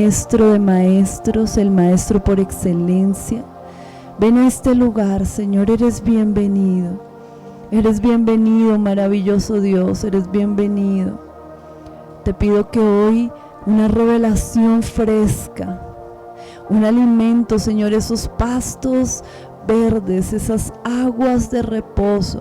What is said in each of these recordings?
Maestro de maestros, el maestro por excelencia. Ven a este lugar, Señor, eres bienvenido. Eres bienvenido, maravilloso Dios, eres bienvenido. Te pido que hoy una revelación fresca, un alimento, Señor, esos pastos verdes, esas aguas de reposo,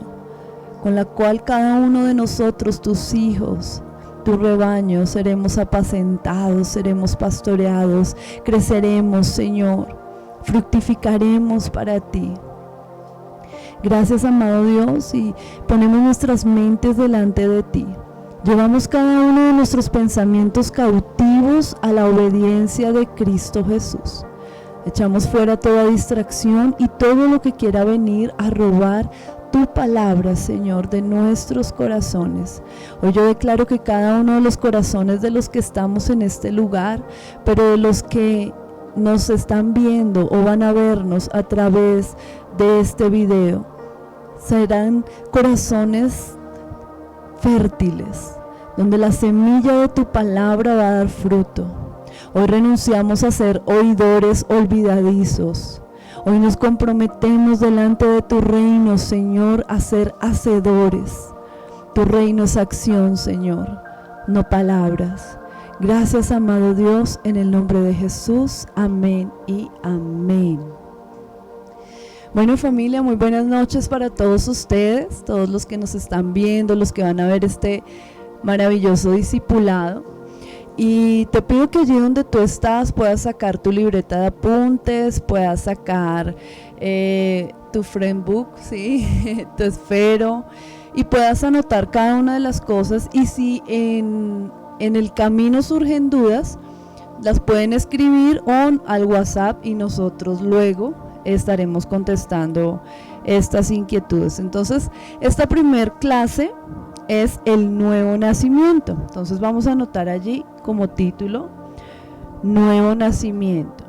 con la cual cada uno de nosotros, tus hijos, tu rebaño, seremos apacentados, seremos pastoreados, creceremos, Señor, fructificaremos para ti. Gracias, amado Dios, y ponemos nuestras mentes delante de ti. Llevamos cada uno de nuestros pensamientos cautivos a la obediencia de Cristo Jesús. Echamos fuera toda distracción y todo lo que quiera venir a robar tu palabra, Señor, de nuestros corazones. Hoy yo declaro que cada uno de los corazones de los que estamos en este lugar, pero de los que nos están viendo o van a vernos a través de este video, serán corazones fértiles, donde la semilla de tu palabra va a dar fruto. Hoy renunciamos a ser oidores olvidadizos. Hoy nos comprometemos delante de tu reino, Señor, a ser hacedores. Tu reino es acción, Señor, no palabras. Gracias, amado Dios, en el nombre de Jesús. Amén y amén. Bueno, familia, muy buenas noches para todos ustedes, todos los que nos están viendo, los que van a ver este maravilloso discipulado. Y te pido que allí donde tú estás puedas sacar tu libreta de apuntes, puedas sacar tu friendbook, ¿sí? Tu esfero, y puedas anotar cada una de las cosas. Y si en el camino surgen dudas, las pueden escribir al WhatsApp y nosotros luego estaremos contestando estas inquietudes. Entonces, esta primer clase es el nuevo nacimiento. Entonces vamos a anotar allí como título, nuevo nacimiento.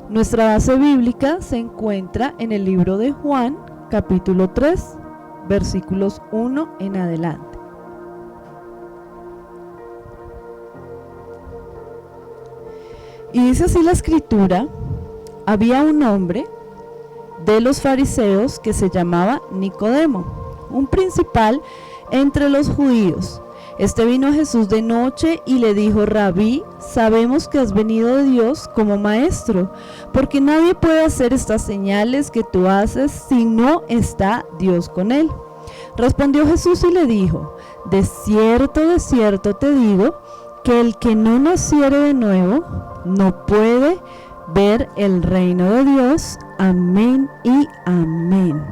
Nuestra base bíblica se encuentra en el libro de Juan, capítulo 3, versículos 1 en adelante. Y dice así la escritura: había un hombre de los fariseos que se llamaba Nicodemo, un principal entre los judíos. Este vino a Jesús de noche y le dijo: Rabí, sabemos que has venido de Dios como maestro, porque nadie puede hacer estas señales que tú haces si no está Dios con él. Respondió Jesús y le dijo: de cierto te digo, que el que no naciere de nuevo no puede ver el reino de Dios. Amén y amén.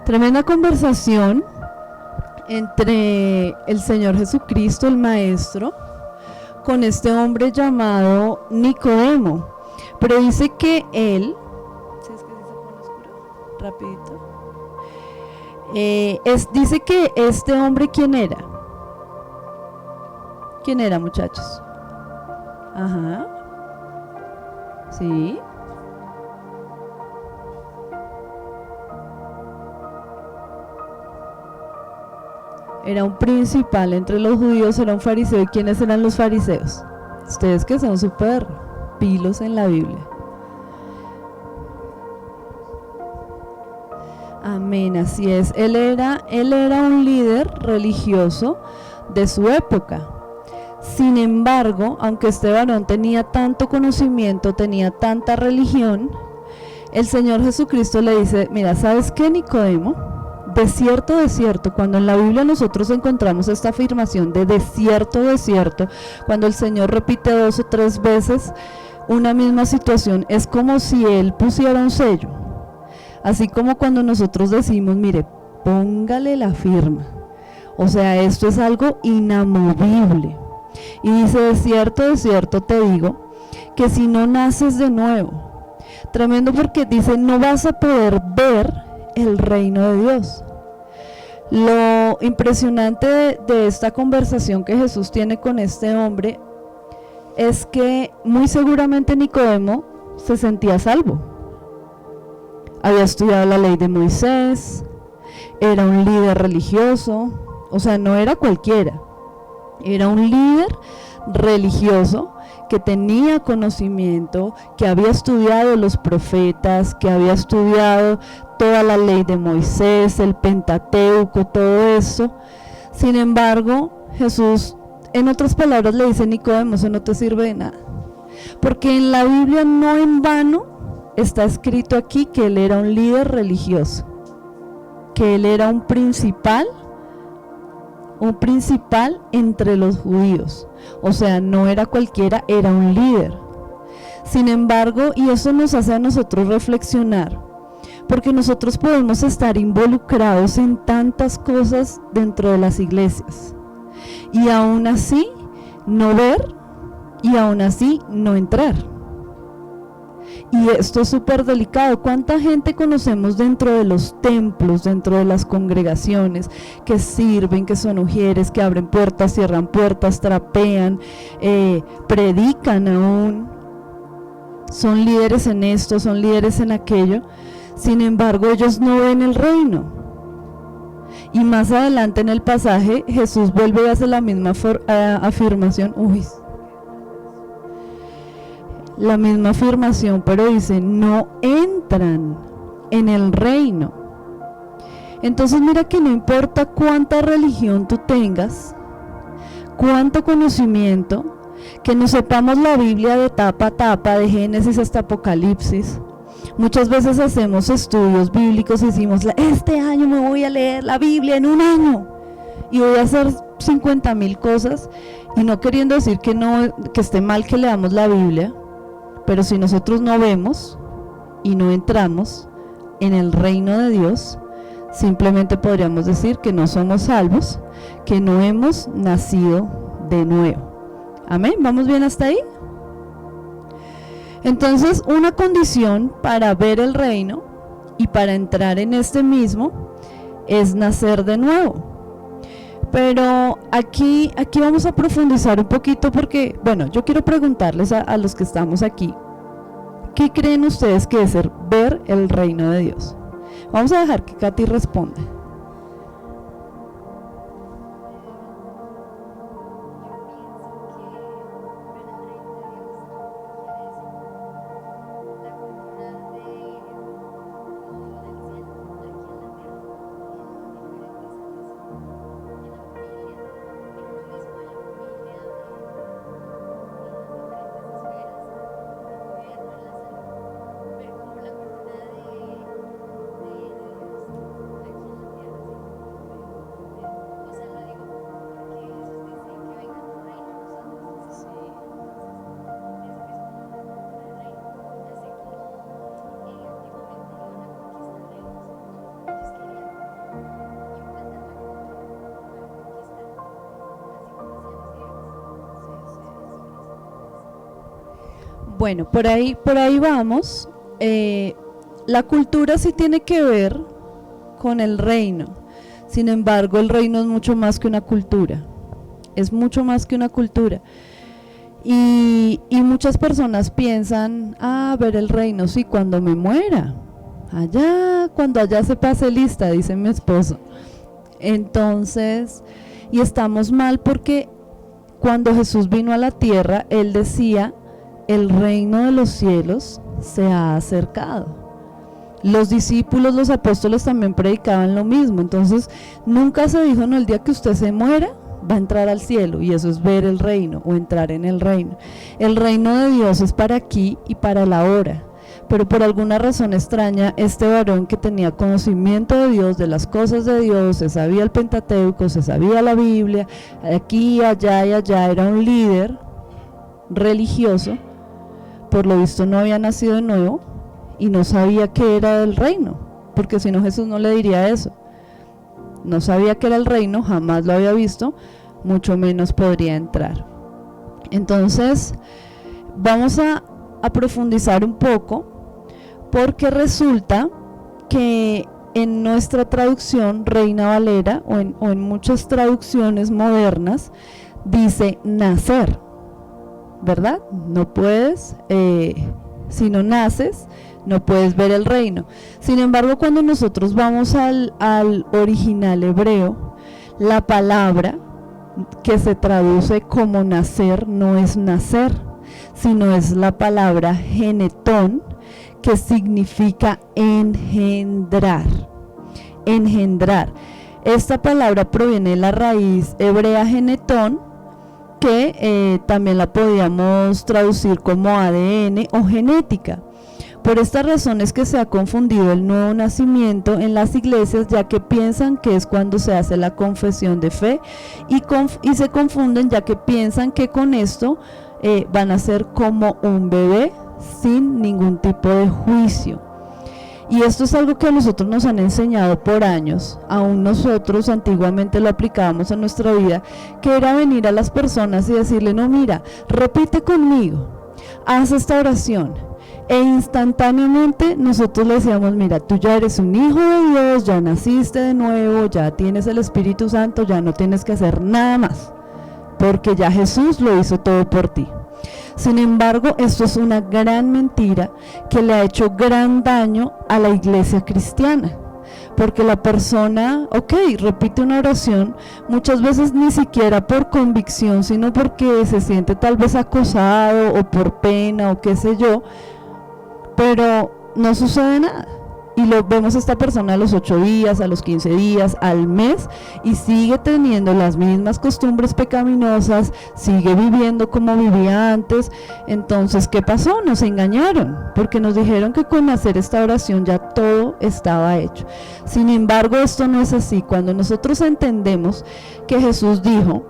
Tremenda conversación entre el Señor Jesucristo, el Maestro, con este hombre llamado Nicodemo. Pero dice que él, ¿sí es que se pone oscuro? Rapidito. Dice que este hombre, ¿quién era? ¿Quién era, muchachos? Ajá. Sí. Era un principal entre los judíos, era un fariseo. ¿Y quiénes eran los fariseos? Ustedes que son súper pilos en la Biblia. Amén, así es. Él era un líder religioso de su época. Sin embargo, aunque este varón tenía tanto conocimiento, tenía tanta religión, el Señor Jesucristo le dice: mira, ¿sabes qué, Nicodemo? De cierto, cuando en la Biblia nosotros encontramos esta afirmación de cierto, cuando el Señor repite 2 o 3 veces una misma situación, es como si Él pusiera un sello. Así como cuando nosotros decimos: mire, póngale la firma. O sea, esto es algo inamovible. Y dice: de cierto te digo, que si no naces de nuevo. Tremendo, porque dice: no vas a poder ver el reino de Dios. Lo impresionante de esta conversación que Jesús tiene con este hombre es que muy seguramente Nicodemo se sentía salvo. Había estudiado la ley de Moisés, era un líder religioso, o sea, no era cualquiera, era un líder religioso que tenía conocimiento, que había estudiado los profetas, que había estudiado toda la ley de Moisés, el Pentateuco, todo eso. Sin embargo, Jesús, en otras palabras, le dice a Nicodemo: eso no te sirve de nada. Porque en la Biblia, no en vano, está escrito aquí que él era un líder religioso, que él era un principal entre los judíos. O sea, no era cualquiera, era un líder. Sin embargo, y eso nos hace a nosotros reflexionar, porque nosotros podemos estar involucrados en tantas cosas dentro de las iglesias y aún así no ver y aún así no entrar. Y esto es súper delicado. ¿Cuánta gente conocemos dentro de los templos, dentro de las congregaciones, que sirven, que son ujieres, que abren puertas, cierran puertas, trapean, predican aún, son líderes en esto, son líderes en aquello? Sin embargo, ellos no ven el reino. Y más adelante en el pasaje, Jesús vuelve y hace la misma afirmación. La misma afirmación, pero dice: no entran en el reino. Entonces mira que no importa cuánta religión tú tengas, cuánto conocimiento, que nos sepamos la Biblia de tapa a tapa, de Génesis hasta Apocalipsis. Muchas veces hacemos estudios bíblicos y decimos: este año me voy a leer la Biblia en un año y voy a hacer 50,000 cosas, y no queriendo decir que esté mal que leamos la Biblia, pero si nosotros no vemos y no entramos en el reino de Dios, simplemente podríamos decir que no somos salvos, que no hemos nacido de nuevo. Amén, ¿vamos bien hasta ahí? Entonces, una condición para ver el reino y para entrar en este mismo es nacer de nuevo. Pero aquí vamos a profundizar un poquito, porque, bueno, yo quiero preguntarles a los que estamos aquí: ¿qué creen ustedes que es ver el reino de Dios? Vamos a dejar que Katy responda. Bueno, por ahí vamos. La cultura sí tiene que ver con el reino. Sin embargo, el reino es mucho más que una cultura. Es mucho más que una cultura. Y muchas personas piensan: ver el reino, sí, cuando me muera. Cuando allá se pase lista, dice mi esposo. Entonces, y estamos mal, porque cuando Jesús vino a la tierra, Él decía: el reino de los cielos se ha acercado. Los discípulos, los apóstoles también predicaban lo mismo. Entonces nunca se dijo: no, el día que usted se muera va a entrar al cielo, y eso es ver el reino o entrar en el reino. El reino de Dios es para aquí y para el ahora. Pero por alguna razón extraña, este varón, que tenía conocimiento de Dios, de las cosas de Dios, se sabía el Pentateuco, se sabía la Biblia, aquí, allá y allá, era un líder religioso, por lo visto no había nacido de nuevo y no sabía qué era del reino, porque si no, Jesús no le diría eso. No sabía qué era el reino, jamás lo había visto, mucho menos podría entrar. Entonces vamos a profundizar un poco, porque resulta que en nuestra traducción Reina Valera, o en muchas traducciones modernas, dice nacer, ¿verdad? No puedes, si no naces, no puedes ver el reino. Sin embargo, cuando nosotros vamos al original hebreo, la palabra que se traduce como nacer no es nacer, sino es la palabra genetón, que significa engendrar. Engendrar. Esta palabra proviene de la raíz hebrea genetón, que también la podíamos traducir como ADN o genética. Por esta razón es que se ha confundido el nuevo nacimiento en las iglesias, ya que piensan que es cuando se hace la confesión de fe y se confunden, ya que piensan que con esto van a ser como un bebé sin ningún tipo de juicio. Y esto es algo que a nosotros nos han enseñado por años, aún nosotros antiguamente lo aplicábamos en nuestra vida, que era venir a las personas y decirle, no, mira, repite conmigo, haz esta oración, e instantáneamente nosotros le decíamos, mira, tú ya eres un hijo de Dios, ya naciste de nuevo, ya tienes el Espíritu Santo, ya no tienes que hacer nada más, porque ya Jesús lo hizo todo por ti. Sin embargo, esto es una gran mentira que le ha hecho gran daño a la iglesia cristiana, porque la persona, repite una oración, muchas veces ni siquiera por convicción, sino porque se siente tal vez acosado o por pena o qué sé yo, pero no sucede nada. Y lo vemos a esta persona a los 8 días, a los 15 días, al mes, y sigue teniendo las mismas costumbres pecaminosas, sigue viviendo como vivía antes. Entonces, ¿qué pasó? Nos engañaron, porque nos dijeron que con hacer esta oración ya todo estaba hecho. Sin embargo, esto no es así. Cuando nosotros entendemos que Jesús dijo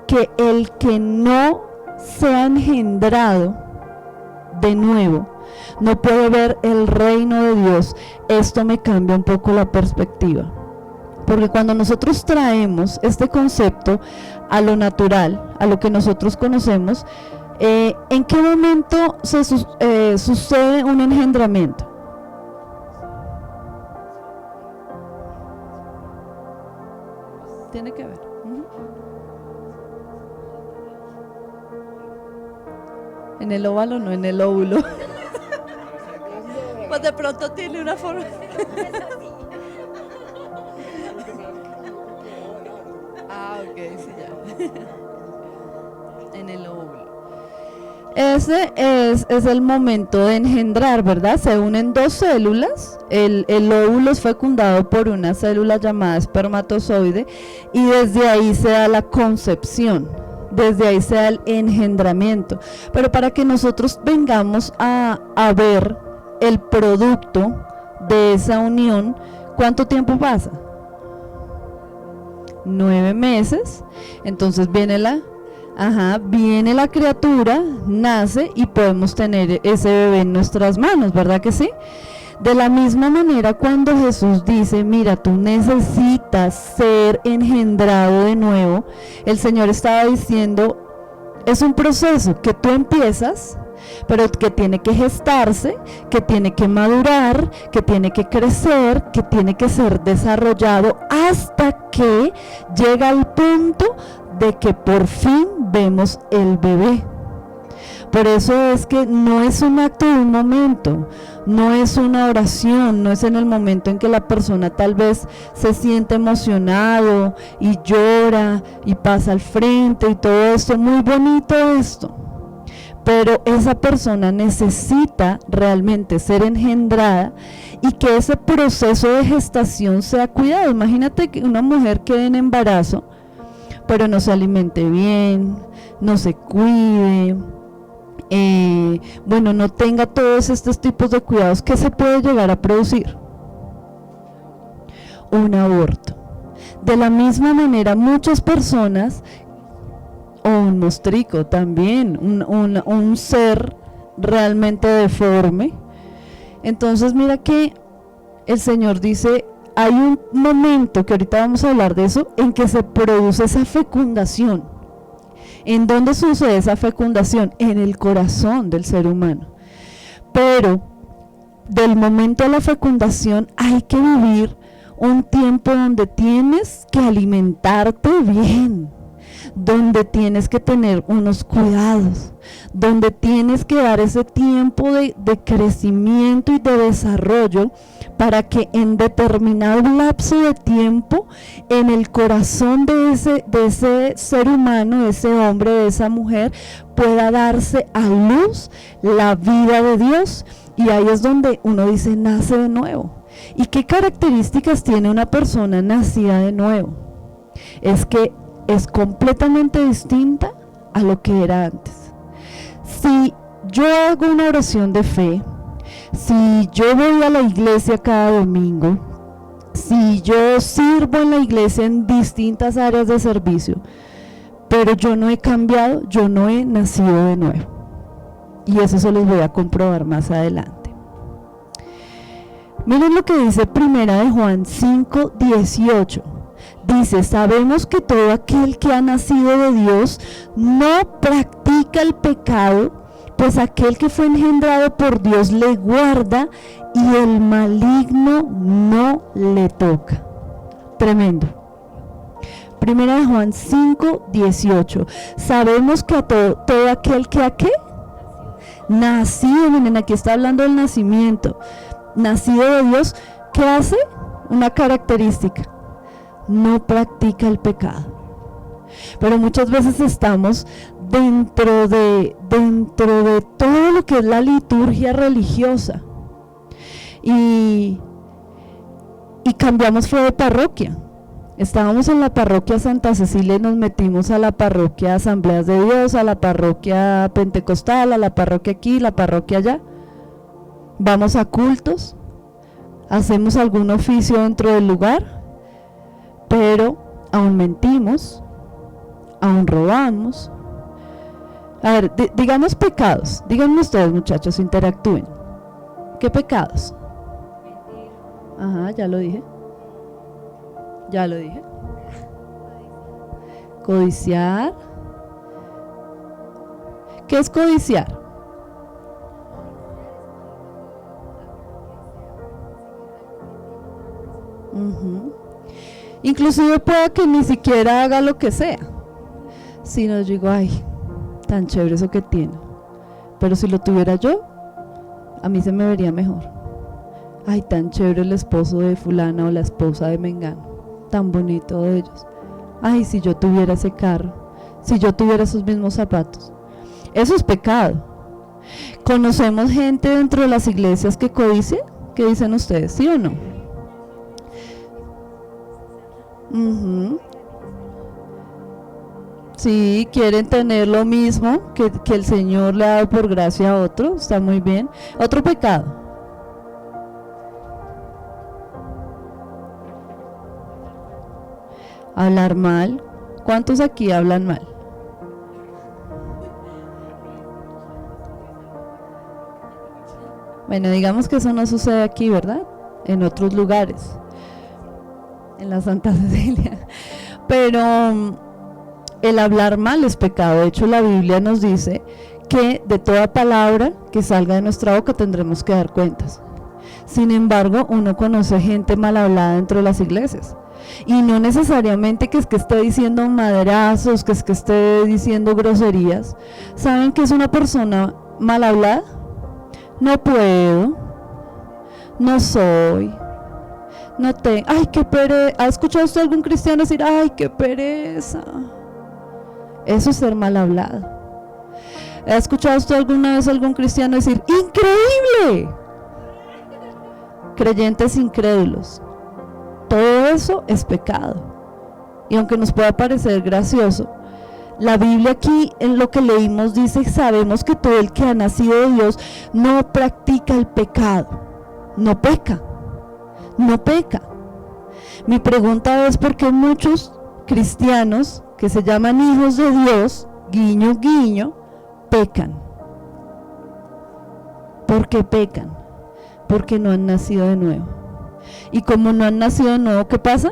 que el que no sea engendrado de nuevo no puede ver el reino de Dios, esto me cambia un poco la perspectiva, porque cuando nosotros traemos este concepto a lo natural, a lo que nosotros conocemos, ¿en qué momento sucede un engendramiento? Tiene que ver. En el óvalo, no en el óvulo. Pues de pronto tiene una forma. Ok, sí, ya. En el óvulo. Ese es el momento de engendrar, ¿verdad? Se unen dos células. El óvulo es fecundado por una célula llamada espermatozoide y desde ahí se da la concepción. Desde ahí se da el engendramiento. Pero para que nosotros vengamos a ver el producto de esa unión, ¿cuánto tiempo pasa? 9 meses. Entonces viene la criatura, nace y podemos tener ese bebé en nuestras manos, ¿verdad que sí? De la misma manera, cuando Jesús dice, mira, tú necesitas ser engendrado de nuevo, el Señor estaba diciendo, es un proceso que tú empiezas, pero que tiene que gestarse, que tiene que madurar, que tiene que crecer, que tiene que ser desarrollado hasta que llega al punto de que por fin vemos el bebé. Por eso es que no es un acto de un momento, no es una oración, no es en el momento en que la persona tal vez se siente emocionado y llora y pasa al frente y todo esto, muy bonito esto. Pero esa persona necesita realmente ser engendrada y que ese proceso de gestación sea cuidado. Imagínate que una mujer quede en embarazo, pero no se alimente bien, no se cuide, no tenga todos estos tipos de cuidados, ¿qué se puede llegar a producir? Un aborto. De la misma manera, muchas personas, o un mostrico también, un ser realmente deforme. Entonces mira que el Señor dice, hay un momento, que ahorita vamos a hablar de eso, en que se produce esa fecundación. ¿En dónde sucede esa fecundación? En el corazón del ser humano. Pero del momento de la fecundación hay que vivir un tiempo donde tienes que alimentarte bien, donde tienes que tener unos cuidados, donde tienes que dar ese tiempo de crecimiento y de desarrollo para que en determinado lapso de tiempo en el corazón de ese ser humano, de ese hombre, de esa mujer, pueda darse a luz la vida de Dios. Y ahí es donde uno dice, nace de nuevo. ¿Y qué características tiene una persona nacida de nuevo? Es que es completamente distinta a lo que era antes. Si yo hago una oración de fe, si yo voy a la iglesia cada domingo, si yo sirvo en la iglesia en distintas áreas de servicio, pero yo no he cambiado, yo no he nacido de nuevo. Y eso se los voy a comprobar más adelante. Miren lo que dice Primera de Juan 5:18. Dice, sabemos que todo aquel que ha nacido de Dios no practica el pecado, pues aquel que fue engendrado por Dios le guarda y el maligno no le toca. Tremendo. Primera de Juan 5:18. Sabemos que a todo aquel que ¿a qué? Nacido, miren, aquí está hablando del nacimiento. Nacido de Dios, ¿qué hace? Una característica. No practica el pecado. Pero muchas veces estamos dentro de todo lo que es la liturgia religiosa y cambiamos fue de parroquia. Estábamos en la parroquia Santa Cecilia y nos metimos a la parroquia Asambleas de Dios, a la parroquia Pentecostal, a la parroquia aquí, la parroquia allá. Vamos a cultos, hacemos algún oficio dentro del lugar, pero aún mentimos, aún robamos. A ver, digamos pecados, díganme ustedes, muchachos, interactúen. ¿Qué pecados? Ajá, ya lo dije. Codiciar. ¿Qué es codiciar? Inclusive pueda que ni siquiera haga lo que sea, sino digo, ay, tan chévere eso que tiene, pero si lo tuviera yo, a mí se me vería mejor. Ay, tan chévere el esposo de fulana o la esposa de mengano, tan bonito de ellos. Ay, si yo tuviera ese carro, si yo tuviera esos mismos zapatos. Eso es pecado. ¿Conocemos gente dentro de las iglesias que codicia? ¿Qué dicen ustedes? ¿Sí o no? Sí, quieren tener lo mismo que el Señor le ha dado por gracia a otro. Está muy bien. Otro pecado. Hablar mal. ¿Cuántos aquí hablan mal? Bueno, digamos que eso no sucede aquí, ¿verdad? En otros lugares, en la Santa Cecilia. Pero el hablar mal es pecado. De hecho, la Biblia nos dice que de toda palabra que salga de nuestra boca tendremos que dar cuentas. Sin embargo, uno conoce gente mal hablada dentro de las iglesias. Y no necesariamente que es que esté diciendo madrazos, que es que esté diciendo groserías. ¿Saben qué es una persona mal hablada? No puedo, no soy, no tengo, ay, qué pereza. ¿Ha escuchado usted a algún cristiano decir, ay, qué pereza? Eso es ser mal hablado. ¿Ha escuchado usted alguna vez a algún cristiano decir, increíble? Creyentes incrédulos. Todo eso es pecado. Y aunque nos pueda parecer gracioso, la Biblia aquí en lo que leímos dice, sabemos que todo el que ha nacido de Dios no practica el pecado, no peca. Mi pregunta es por qué muchos cristianos que se llaman hijos de Dios, guiño, guiño, pecan. ¿Por qué pecan? Porque no han nacido de nuevo. Y como no han nacido de nuevo, ¿qué pasa?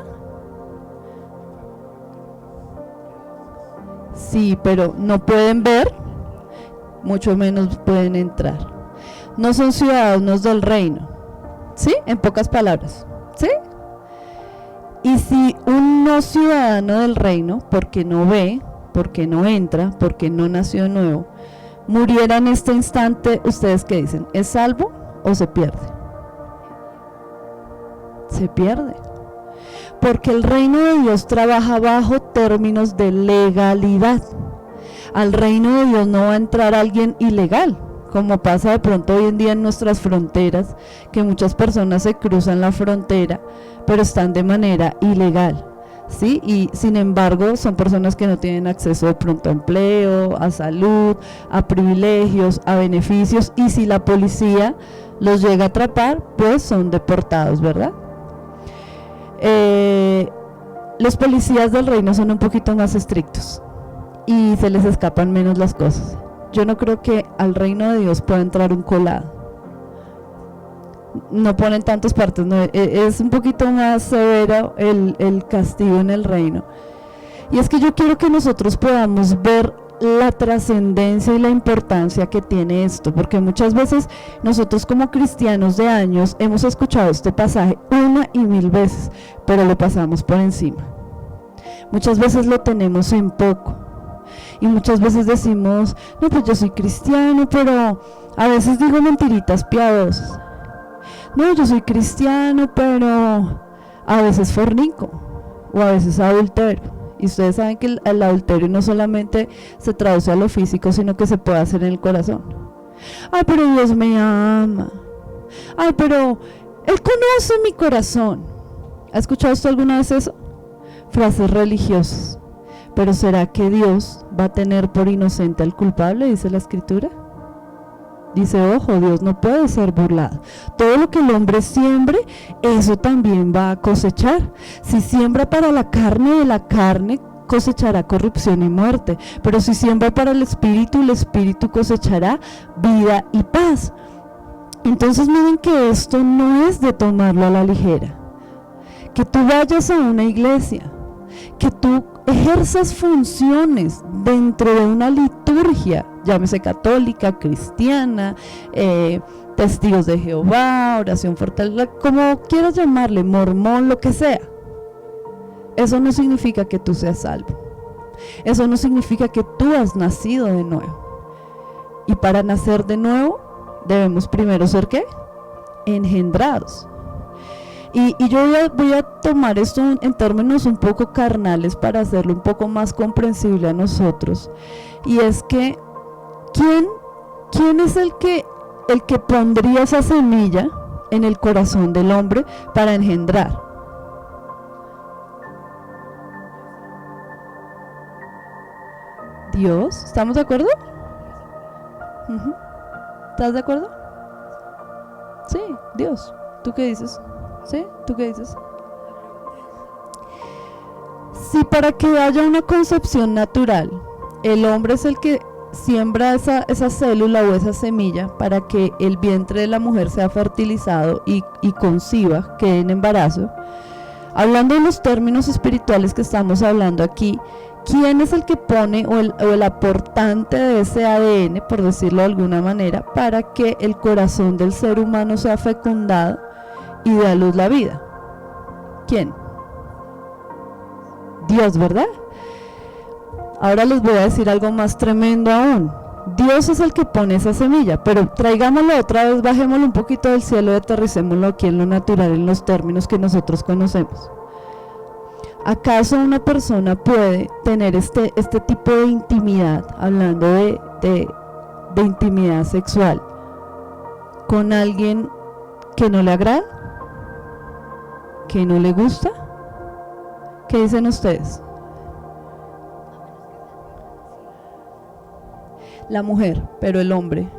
Sí, pero no pueden ver, mucho menos pueden entrar. No son ciudadanos del reino, ¿sí? En pocas palabras, ¿sí? Y si un no ciudadano del reino, porque no ve, porque no entra, porque no nació de nuevo, muriera en este instante, ¿ustedes qué dicen? ¿Es salvo o se pierde? Se pierde. Porque el reino de Dios trabaja bajo términos de legalidad. Al reino de Dios no va a entrar alguien ilegal, como pasa de pronto hoy en día en nuestras fronteras, que muchas personas se cruzan la frontera, pero están de manera ilegal, ¿sí? Y sin embargo son personas que no tienen acceso de pronto a empleo, a salud, a privilegios, a beneficios, y si la policía los llega a atrapar, pues son deportados, ¿verdad? Los policías del reino son un poquito más estrictos y se les escapan menos las cosas. Yo no creo que al reino de Dios pueda entrar un colado. No ponen tantas partes, no, es un poquito más severo el castigo en el reino. Y es que yo quiero que nosotros podamos ver la trascendencia y la importancia que tiene esto, porque muchas veces nosotros como cristianos de años hemos escuchado este pasaje una y mil veces, pero lo pasamos por encima. Muchas veces lo tenemos en poco y muchas veces decimos, no, pues yo soy cristiano, pero a veces digo mentiritas piadosas. No, yo soy cristiano, pero a veces fornico o a veces adultero. Y ustedes saben que el adulterio no solamente se traduce a lo físico, sino que se puede hacer en el corazón. Ay, pero Dios me ama. Ay, pero Él conoce mi corazón. ¿Ha escuchado usted alguna vez eso? Frases religiosas. Pero ¿será que Dios va a tener por inocente al culpable? Dice la Escritura. Dice, ojo, Dios no puede ser burlado. Todo lo que el hombre siembre, eso también va a cosechar. Si siembra para la carne, de la carne cosechará corrupción y muerte. Pero si siembra para el espíritu cosechará vida y paz. Entonces miren que esto no es de tomarlo a la ligera. Que tú vayas a una iglesia, que tú ejerzas funciones dentro de una liturgia, llámese católica, cristiana, testigos de Jehová, oración fortaleza, como quieras llamarle, mormón, lo que sea. Eso no significa que tú seas salvo. Eso no significa que tú has nacido de nuevo. Y para nacer de nuevo, debemos primero ser ¿qué? Engendrados. Y yo voy a tomar esto en términos un poco carnales para hacerlo un poco más comprensible a nosotros. Y es que, ¿quién es el que pondría esa semilla en el corazón del hombre para engendrar? Dios. ¿Estamos de acuerdo? ¿Estás de acuerdo? Sí, Dios. ¿Tú qué dices? ¿Sí? ¿Tú qué dices? Si para que haya una concepción natural, el hombre es el que siembra esa célula o esa semilla para que el vientre de la mujer sea fertilizado y conciba, quede en embarazo. Hablando de los términos espirituales que estamos hablando aquí, ¿quién es el que pone o el aportante de ese ADN, por decirlo de alguna manera, para que el corazón del ser humano sea fecundado y dé a luz la vida? ¿Quién? Dios, ¿verdad? Ahora les voy a decir algo más tremendo aún. Dios es el que pone esa semilla, pero traigámoslo otra vez, bajémoslo un poquito del cielo y aterricémoslo aquí en lo natural, en los términos que nosotros conocemos. ¿Acaso una persona puede tener este tipo de intimidad, hablando de intimidad sexual, con alguien que no le agrada? ¿Que no le gusta? ¿Qué dicen ustedes? La mujer, pero el hombre,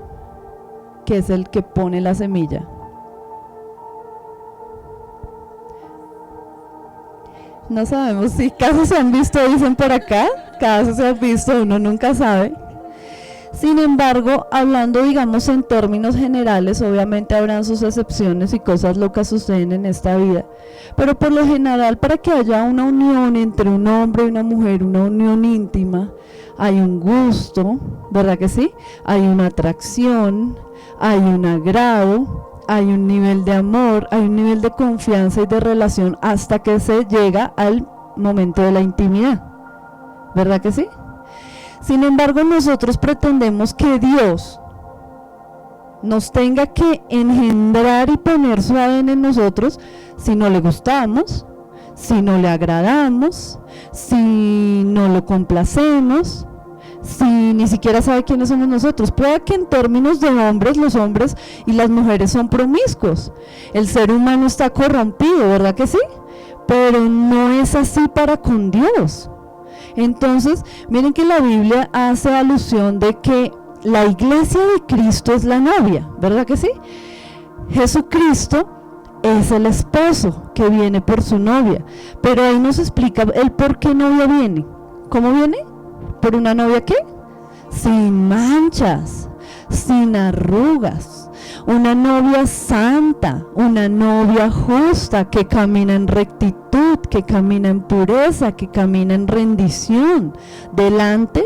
que es el que pone la semilla. No sabemos si casos se han visto, dicen por acá, casos se han visto, uno nunca sabe. Sin embargo, hablando digamos en términos generales, obviamente habrán sus excepciones y cosas locas suceden en esta vida, pero por lo general, para que haya una unión entre un hombre y una mujer, una unión íntima, hay un gusto, ¿verdad que sí? Hay una atracción, hay un agrado, hay un nivel de amor, hay un nivel de confianza y de relación hasta que se llega al momento de la intimidad, ¿verdad que sí? Sin embargo, nosotros pretendemos que Dios nos tenga que engendrar y poner su ADN en nosotros si no le gustamos, si no le agradamos, si no lo complacemos, si ni siquiera sabe quiénes somos nosotros. Puede que en términos de hombres, los hombres y las mujeres son promiscuos. El ser humano está corrompido, ¿verdad que sí? Pero no es así para con Dios. Entonces, miren que la Biblia hace alusión de que la iglesia de Cristo es la novia, ¿verdad que sí? Jesucristo es el esposo que viene por su novia, pero ahí nos explica el por qué novia viene. ¿Cómo viene? ¿Por una novia qué? Sin manchas, sin arrugas, una novia santa, una novia justa que camina en rectitud, que camina en pureza, que camina en rendición delante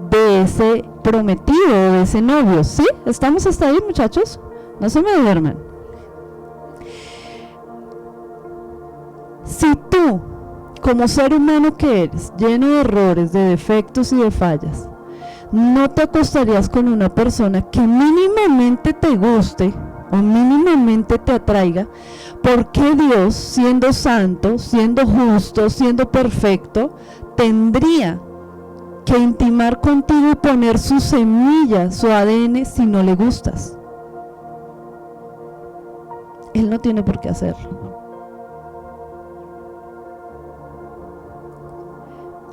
de ese prometido, de ese novio. ¿Sí? ¿Estamos hasta ahí, muchachos? No se me duerman. Si tú, como ser humano que eres, lleno de errores, de defectos y de fallas, no te acostarías con una persona que mínimamente te guste o mínimamente te atraiga, ¿por qué Dios, siendo santo, siendo justo, siendo perfecto, tendría que intimar contigo y poner su semilla, su ADN, si no le gustas? Él no tiene por qué hacerlo.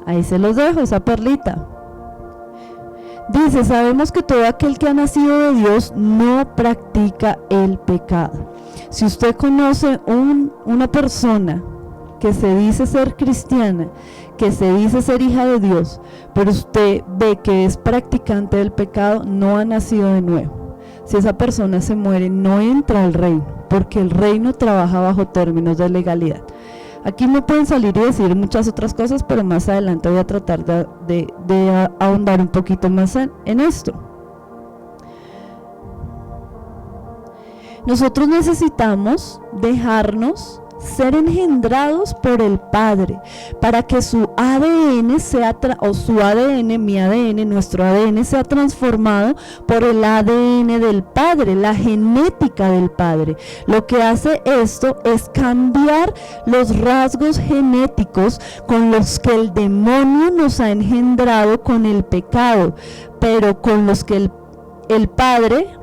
Ahí se los dejo, esa perlita. Dice, sabemos que todo aquel que ha nacido de Dios no practica el pecado. Si usted conoce una persona que se dice ser cristiana, que se dice ser hija de Dios, pero usted ve que es practicante del pecado, no ha nacido de nuevo. Si esa persona se muere, no entra al reino, porque el reino trabaja bajo términos de legalidad. Aquí me pueden salir y decir muchas otras cosas, pero más adelante voy a tratar de ahondar un poquito más en esto. Nosotros necesitamos dejarnos ser engendrados por el Padre, para que su ADN sea, su ADN, mi ADN, nuestro ADN sea transformado por el ADN del Padre, la genética del Padre. Lo que hace esto es cambiar los rasgos genéticos con los que el demonio nos ha engendrado con el pecado, pero con los que el Padre,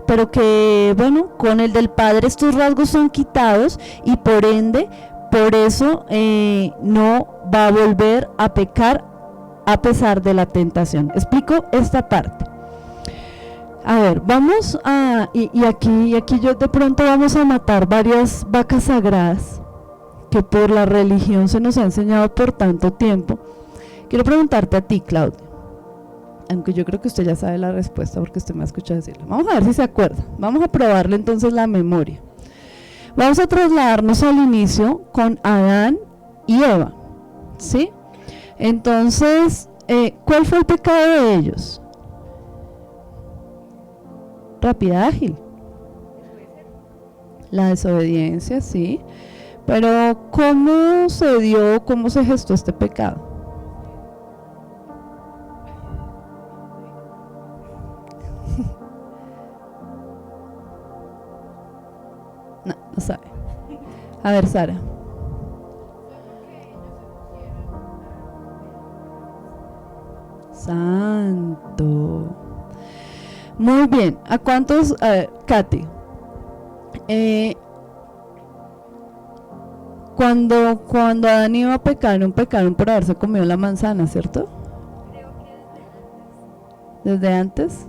pero que, bueno, con el del Padre estos rasgos son quitados y por ende, por eso no va a volver a pecar a pesar de la tentación. Explico esta parte. A ver, vamos a, y aquí yo de pronto vamos a matar varias vacas sagradas que por la religión se nos ha enseñado por tanto tiempo. Quiero preguntarte a ti, Claudia, aunque yo creo que usted ya sabe la respuesta porque usted me ha escuchado decirla. Vamos a ver si se acuerda. Vamos a probarle entonces la memoria. Vamos a trasladarnos al inicio con Adán y Eva, ¿sí? Entonces, ¿cuál fue el pecado de ellos? Rápida, ágil. La desobediencia, sí. Pero ¿cómo se dio, cómo se gestó este pecado? No sabe. A ver, Sara. Santo. Muy bien. ¿A cuántos? A ver, Katy. Cuando Adán y Eva pecaron por haberse comido la manzana, ¿cierto? Creo que ¿Desde antes?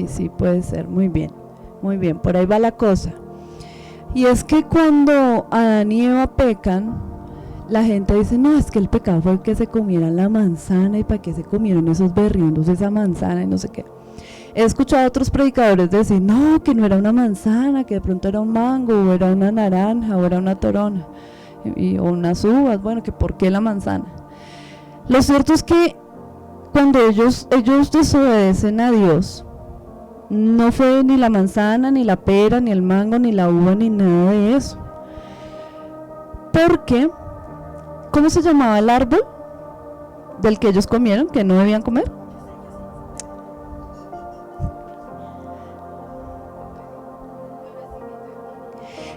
Sí, puede ser, muy bien, por ahí va la cosa. Y es que cuando Adán y Eva pecan, la gente dice, no, es que el pecado fue que se comieran la manzana, y para qué se comieron esos berriundos esa manzana y no sé qué. He escuchado a otros predicadores decir, no, que no era una manzana, que de pronto era un mango, o era una naranja, o era una torona, o unas uvas, bueno, que por qué la manzana. Lo cierto es que cuando ellos desobedecen a Dios, no fue ni la manzana, ni la pera, ni el mango, ni la uva, ni nada de eso. Porque, ¿cómo se llamaba el árbol del que ellos comieron, que no debían comer?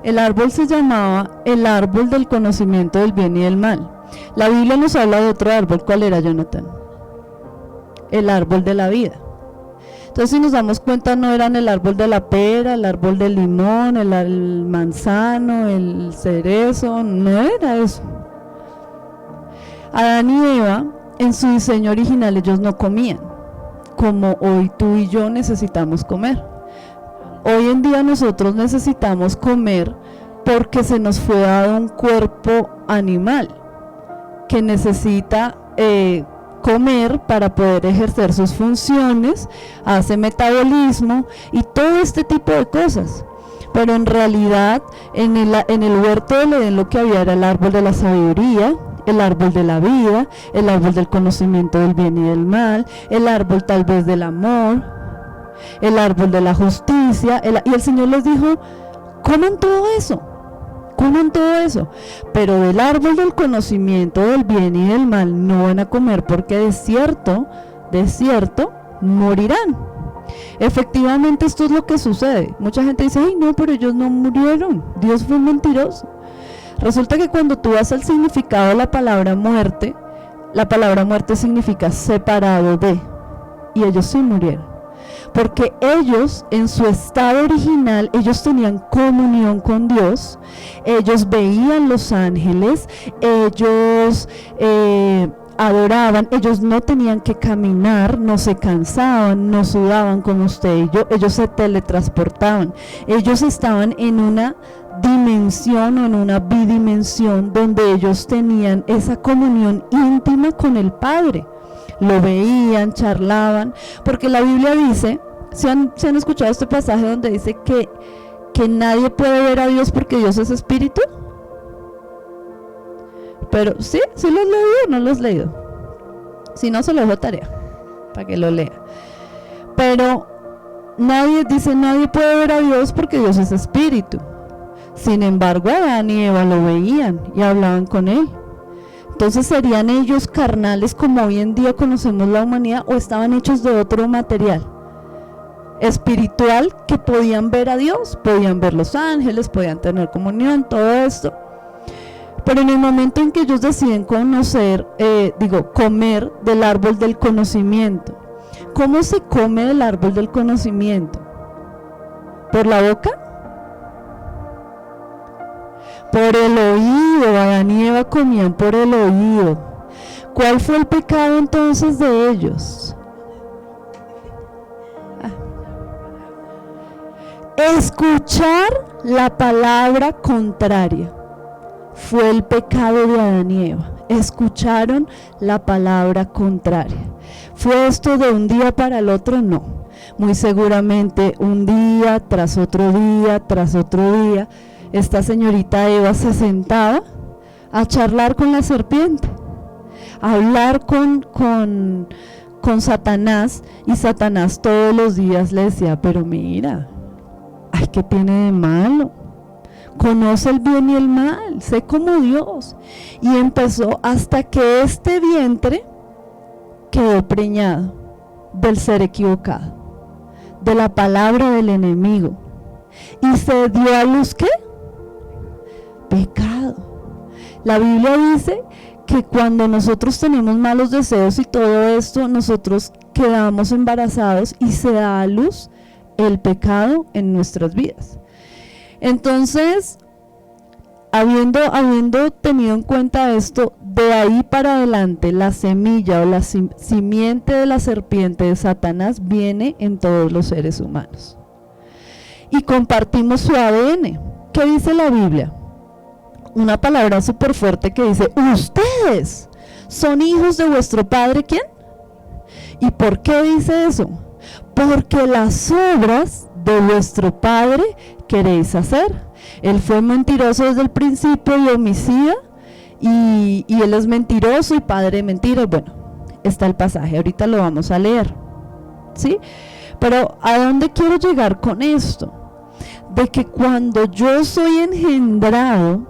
El árbol se llamaba el árbol del conocimiento del bien y del mal. La Biblia nos habla de otro árbol. ¿Cuál era, Jonathan? El árbol de la vida. Entonces, si nos damos cuenta, no eran el árbol de la pera, el árbol del limón, el manzano, el cerezo, no era eso. Adán y Eva, en su diseño original, ellos no comían, como hoy tú y yo necesitamos comer. Hoy en día nosotros necesitamos comer porque se nos fue dado un cuerpo animal que necesita comer para poder ejercer sus funciones, hace metabolismo y todo este tipo de cosas. Pero en realidad en el huerto del Edén lo que había era el árbol de la sabiduría, el árbol de la vida, el árbol del conocimiento del bien y del mal, el árbol tal vez del amor, el árbol de la justicia, y el Señor les dijo, coman todo eso, pero del árbol del conocimiento del bien y del mal no van a comer, porque de cierto morirán. Efectivamente, esto es lo que sucede. Mucha gente dice, ay no, pero ellos no murieron, Dios fue mentiroso. Resulta que cuando tú vas al significado de la palabra muerte significa separado de, y ellos sí murieron. Porque ellos, en su estado original, ellos tenían comunión con Dios, ellos veían los ángeles, ellos adoraban, ellos no tenían que caminar, no se cansaban, no sudaban como usted y yo, ellos se teletransportaban, ellos estaban en una dimensión o en una bidimensión donde ellos tenían esa comunión íntima con el Padre. Lo veían, charlaban, porque la Biblia dice, ¿se han escuchado este pasaje donde dice que nadie puede ver a Dios porque Dios es espíritu? Pero sí los leí o no los leído. Si no, se lo dejo tarea para que lo lea. Pero nadie puede ver a Dios porque Dios es espíritu. Sin embargo, Adán y Eva lo veían y hablaban con él. Entonces, ¿serían ellos carnales como hoy en día conocemos la humanidad, o estaban hechos de otro material espiritual que podían ver a Dios, podían ver los ángeles, podían tener comunión, todo esto? Pero en el momento en que ellos deciden comer del árbol del conocimiento, ¿cómo se come del árbol del conocimiento? ¿Por la boca? Por el oído. Adán y Eva comían por el oído. ¿Cuál fue el pecado entonces de ellos? Escuchar la palabra contraria fue el pecado de Adán y Eva. Escucharon la palabra contraria. ¿Fue esto de un día para el otro? No. Muy seguramente un día tras otro día, esta señorita Eva se sentaba a charlar con la serpiente, a hablar con Satanás, y Satanás todos los días le decía, pero mira, ay, ¿qué tiene de malo? Conoce el bien y el mal, sé como Dios. Y empezó hasta que este vientre quedó preñado del ser equivocado, de la palabra del enemigo, y se dio a luz, ¿qué? Pecado. La Biblia dice que cuando nosotros tenemos malos deseos y todo esto, nosotros quedamos embarazados y se da a luz el pecado en nuestras vidas. Entonces, habiendo tenido en cuenta esto, de ahí para adelante la semilla o la simiente de la serpiente de Satanás viene en todos los seres humanos. Y compartimos su ADN. ¿Qué dice la Biblia? Una palabra súper fuerte que dice, ustedes son hijos de vuestro padre, ¿quién? ¿Y por qué dice eso? porque las obras de vuestro padre queréis hacer. Él fue mentiroso desde el principio y homicida, y él es mentiroso y padre de mentiras. Bueno, está el pasaje, ahorita lo vamos a leer, ¿sí? Pero ¿a dónde quiero llegar con esto? De que cuando yo soy engendrado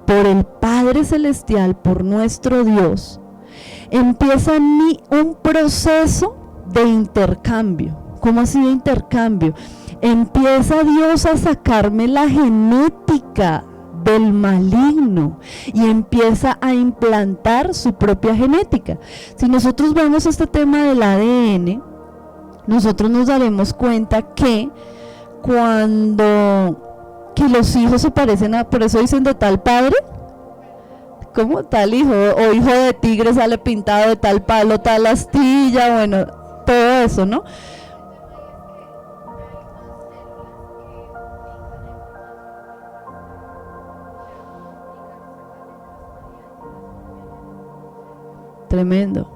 por el Padre Celestial, por nuestro Dios, empieza en mí un proceso de intercambio. ¿Cómo así de intercambio? Empieza Dios a sacarme la genética del maligno y empieza a implantar su propia genética. Si nosotros vemos este tema del ADN, nosotros nos daremos cuenta que que los hijos se parecen por eso dicen de tal padre, como tal hijo, o hijo de tigre sale pintado de tal palo, tal astilla, bueno, todo eso, ¿no? Tremendo.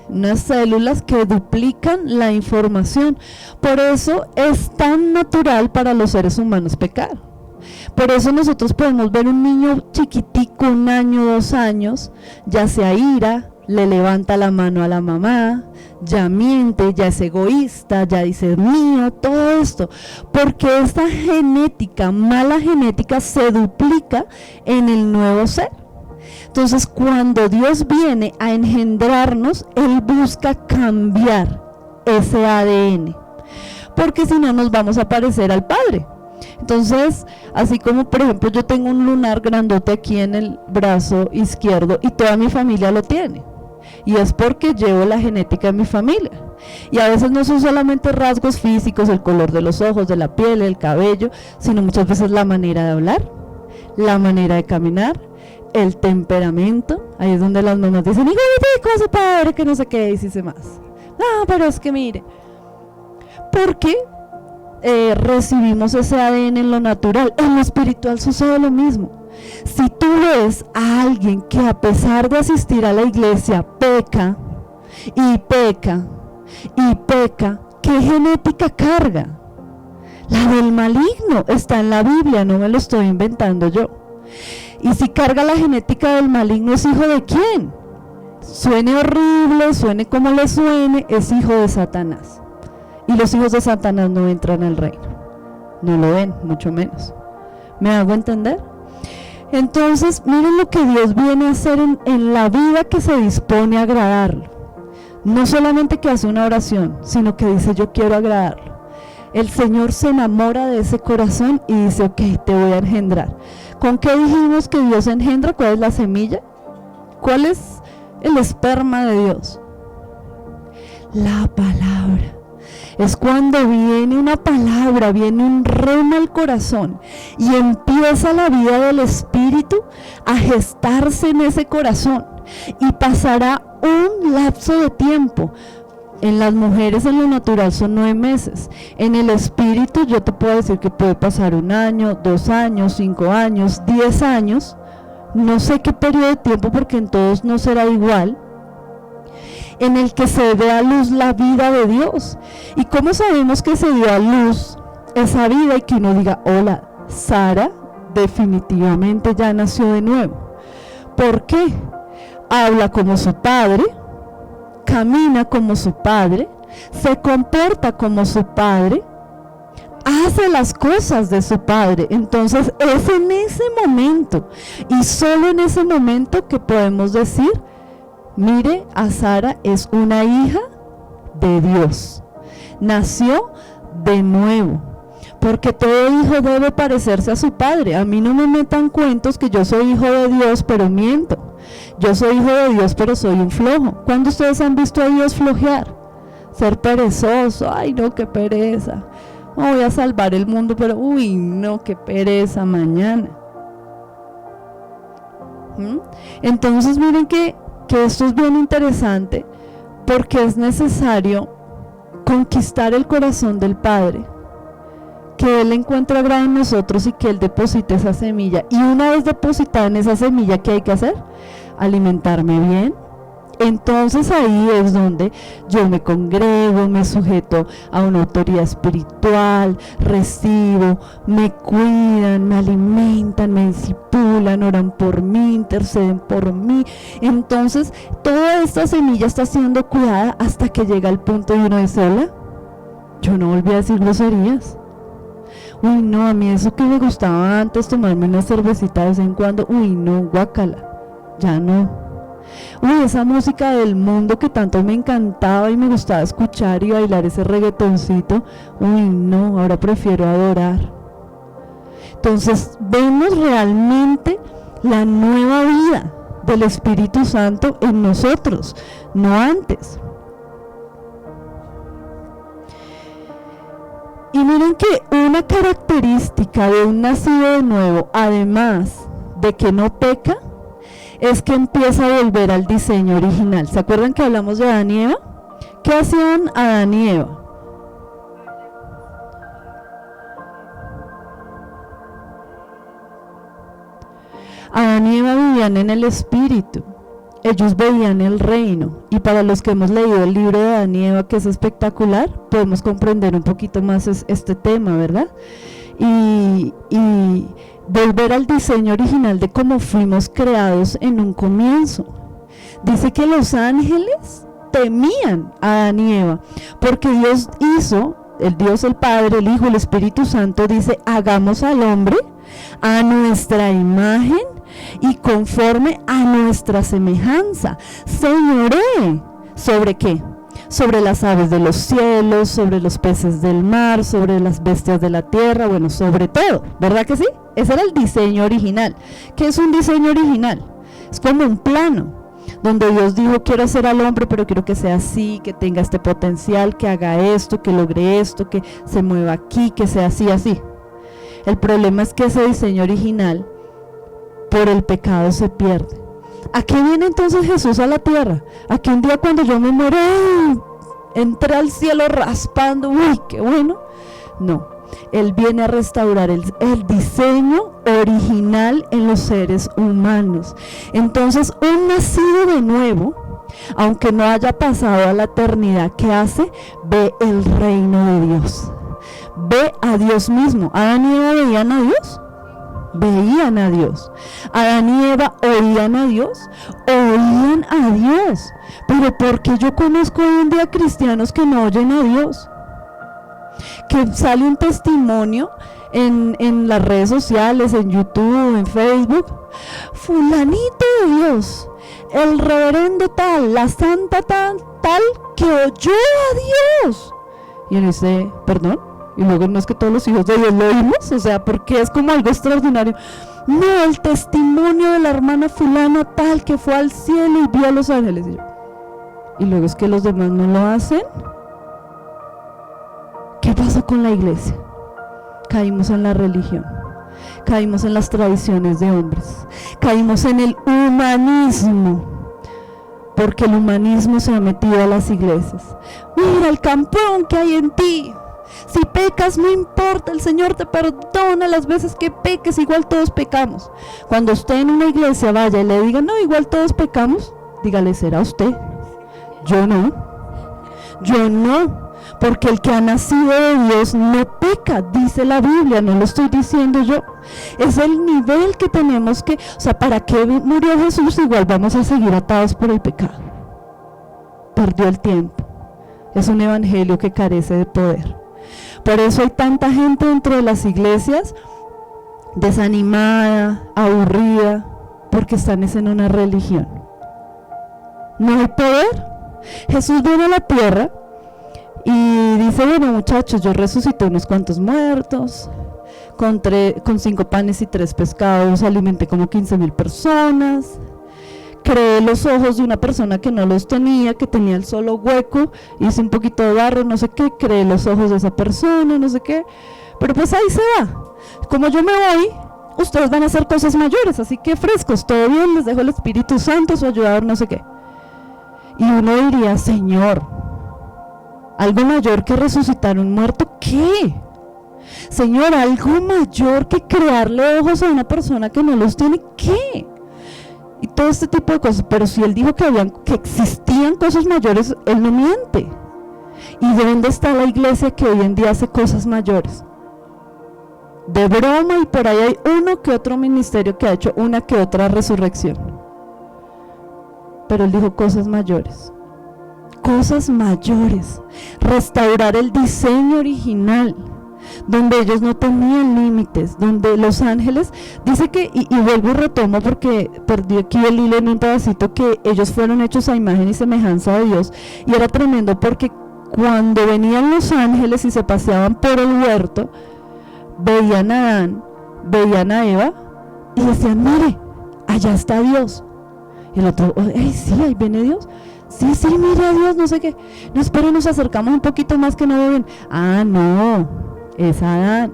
Unas células que duplican la información. Por eso es tan natural para los seres humanos pecar. Por eso nosotros podemos ver un niño chiquitico, 1 año, 2 años, ya se aira, le levanta la mano a la mamá, ya miente, ya es egoísta, ya dice mío, todo esto, porque esta genética, mala genética, se duplica en el nuevo ser. Entonces, cuando Dios viene a engendrarnos, Él busca cambiar ese ADN, porque si no nos vamos a parecer al Padre. Entonces, así como por ejemplo yo tengo un lunar grandote aquí en el brazo izquierdo y toda mi familia lo tiene, y es porque llevo la genética de mi familia. Y a veces no son solamente rasgos físicos, el color de los ojos, de la piel, el cabello, sino muchas veces la manera de hablar, la manera de caminar, el temperamento. Ahí es donde las mamás dicen, igualitico a su padre, que no sé qué, y dice más. No, pero es que mire, porque recibimos ese ADN en lo natural. En lo espiritual sucede lo mismo. Si tú ves a alguien que a pesar de asistir a la iglesia peca y peca y peca, ¿qué genética carga? La del maligno. Está en la Biblia, no me lo estoy inventando yo. Y si carga la genética del maligno, ¿es hijo de quién? Suene horrible, suene como le suene, es hijo de Satanás. Y los hijos de Satanás no entran al reino, no lo ven, mucho menos. ¿Me hago entender? Entonces, miren lo que Dios viene a hacer en la vida que se dispone a agradarlo. No solamente que hace una oración, sino que dice yo quiero agradarlo. El Señor se enamora de ese corazón y dice, ok, te voy a engendrar. ¿Con qué dijimos que Dios engendra? ¿Cuál es la semilla? ¿Cuál es el esperma de Dios? La palabra. Es cuando viene una palabra, viene un rema al corazón y empieza la vida del Espíritu a gestarse en ese corazón, y pasará un lapso de tiempo. En las mujeres en lo natural son 9 meses, en el Espíritu yo te puedo decir que puede pasar 1 año, 2 años, 5 años, 10 años, no sé qué periodo de tiempo porque en todos no será igual, en el que se dé a luz la vida de Dios. ¿Y cómo sabemos que se dio a luz esa vida y que uno diga, hola, Sara definitivamente ya nació de nuevo? ¿Por qué? Habla como su padre, camina como su padre, se comporta como su padre, hace las cosas de su padre. Entonces es en ese momento y solo en ese momento que podemos decir, mire, a Sara es una hija de Dios, nació de nuevo, porque todo hijo debe parecerse a su padre. A mí no me metan cuentos que yo soy hijo de Dios pero miento, yo soy hijo de Dios pero soy un flojo. ¿Cuándo ustedes han visto a Dios flojear? Ser perezoso, ay no, qué pereza, no voy a salvar el mundo, pero uy no, qué pereza mañana. Entonces miren que esto es bien interesante, porque es necesario conquistar el corazón del Padre, que Él encuentre agrado en nosotros y que Él deposite esa semilla. Y una vez depositada en esa semilla, ¿qué hay que hacer? Alimentarme bien, Entonces ahí es donde yo me congrego, me sujeto a una autoridad espiritual, recibo, me cuidan, me alimentan, me discipulan, oran por mí, interceden por mí. Entonces toda esta semilla está siendo cuidada hasta que llega el punto y uno dice, hola, yo no volví a decir groserías. Uy, no, a mí eso que me gustaba antes, tomarme una cervecita de vez en cuando, uy, no, guácala, ya no. Uy, esa música del mundo que tanto me encantaba y me gustaba escuchar y bailar ese reggaetoncito, uy, no, ahora prefiero adorar. Entonces, vemos realmente la nueva vida del Espíritu Santo en nosotros, no antes. Y miren que una característica de un nacido de nuevo, además de que no peca, es que empieza a volver al diseño original. ¿Se acuerdan que hablamos de Adán y Eva? ¿Qué hacían Adán y Eva? Adán y Eva vivían en el espíritu. Ellos veían el reino, y para los que hemos leído el libro de Adán y Eva, que es espectacular, podemos comprender un poquito más este tema, ¿verdad? Y volver al diseño original de cómo fuimos creados en un comienzo. Dice que los ángeles temían a Adán y Eva, porque Dios hizo, el Dios, el Padre, el Hijo, el Espíritu Santo, dice, hagamos al hombre a nuestra imagen y conforme a nuestra semejanza. Señoree, ¿sobre qué? Sobre las aves de los cielos, sobre los peces del mar, sobre las bestias de la tierra, bueno, sobre todo, ¿verdad que sí? Ese era el diseño original. ¿Qué es un diseño original? Es como un plano, donde Dios dijo, quiero hacer al hombre, pero quiero que sea así, que tenga este potencial, que haga esto, que logre esto, que se mueva aquí, que sea así, así. El problema es que ese diseño original, por el pecado, se pierde. ¿A qué viene entonces Jesús a la tierra? ¿A que un día cuando yo me muero, entré al cielo raspando, uy, qué bueno? No, Él viene a restaurar el diseño original en los seres humanos. Entonces, un nacido de nuevo, aunque no haya pasado a la eternidad, ¿qué hace? Ve el reino de Dios. Ve a Dios mismo. ¿Adán y Eva veían a Dios? Veían a Dios. Adán y Eva oían a Dios, oían a Dios. Pero ¿por qué yo conozco hoy en día cristianos que no oyen a Dios? Que sale un testimonio en las redes sociales, en YouTube, en Facebook, fulanito de Dios, el reverendo tal, la santa tal, que oyó a Dios. Y uno dice, perdón. Y luego no es que todos los hijos de Dios lo oímos, o sea, porque es como algo extraordinario. No, el testimonio de la hermana fulana tal que fue al cielo y vio a los ángeles. Y luego es que los demás no lo hacen. ¿Qué pasa con la iglesia? Caímos en la religión, caímos en las tradiciones de hombres, caímos en el humanismo, porque el humanismo se ha metido a las iglesias. Mira el campeón que hay en ti. Si pecas no importa, el Señor te perdona las veces que peques, igual todos pecamos. Cuando usted en una iglesia vaya y le diga, no, igual todos pecamos, dígale, ¿será usted? Yo no, porque el que ha nacido de Dios no peca, dice la Biblia, no lo estoy diciendo yo. Es el nivel que tenemos que, o sea, ¿para qué murió Jesús? Igual vamos a seguir atados por el pecado. Perdió el tiempo. Es un evangelio que carece de poder. Por eso hay tanta gente dentro de las iglesias desanimada, aburrida, porque están en una religión. No hay poder. Jesús viene a la tierra y dice, bueno muchachos, yo resucité unos cuantos muertos, con 5 panes y 3 pescados alimenté como 15,000 personas. Creé los ojos de una persona que no los tenía, que tenía el solo hueco, hice un poquito de barro, no sé qué, creé los ojos de esa persona, no sé qué, pero pues ahí se va. Como yo me voy, ustedes van a hacer cosas mayores, así que frescos, todo bien, les dejo el Espíritu Santo, su ayudador, no sé qué. Y uno diría, Señor, ¿algo mayor que resucitar un muerto? ¿Qué? Señor, ¿algo mayor que crearle ojos a una persona que no los tiene? ¿Qué? y todo este tipo de cosas, pero si él dijo que existían cosas mayores, él no miente. ¿Y dónde está la iglesia que hoy en día hace cosas mayores? De broma, y por ahí hay uno que otro ministerio que ha hecho una que otra resurrección, pero él dijo cosas mayores, restaurar el diseño original, donde ellos no tenían límites, donde los ángeles, dice que, y vuelvo y retomo porque perdí aquí el hilo en un pedacito, que ellos fueron hechos a imagen y semejanza de Dios, y era tremendo porque cuando venían los ángeles y se paseaban por el huerto, veían a Adán, veían a Eva y decían, mire, allá está Dios. Y el otro, hey, sí, ahí viene Dios. Sí, mire a Dios, no sé qué. No, esperen, nos acercamos un poquito más que no lo ven. Ah, no, es Adán.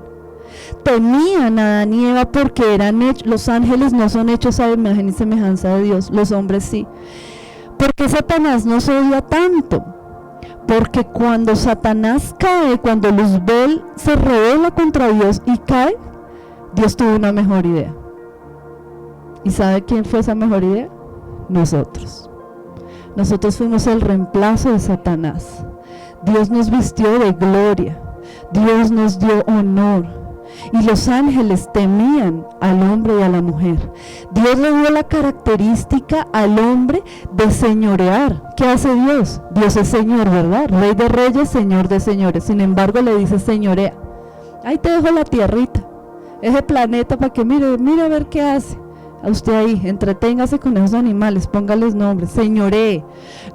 Temían a Adán y Eva porque eran hechos, los ángeles no son hechos a imagen y semejanza de Dios, los hombres sí. ¿Por qué Satanás nos odia tanto? Porque cuando Satanás cae, cuando Luzbel se rebela contra Dios y cae, Dios tuvo una mejor idea. ¿Y sabe quién fue esa mejor idea? Nosotros. Nosotros fuimos el reemplazo de Satanás. Dios nos vistió de gloria, Dios nos dio honor. Y los ángeles temían al hombre y a la mujer. Dios le dio la característica al hombre de señorear. ¿Qué hace Dios? Dios es Señor, ¿verdad? Rey de reyes, Señor de señores. Sin embargo, le dice señorea. Ahí te dejo la tierrita, ese planeta, para que mire a ver qué hace. A usted ahí, entreténgase con esos animales, póngales nombres, señoree,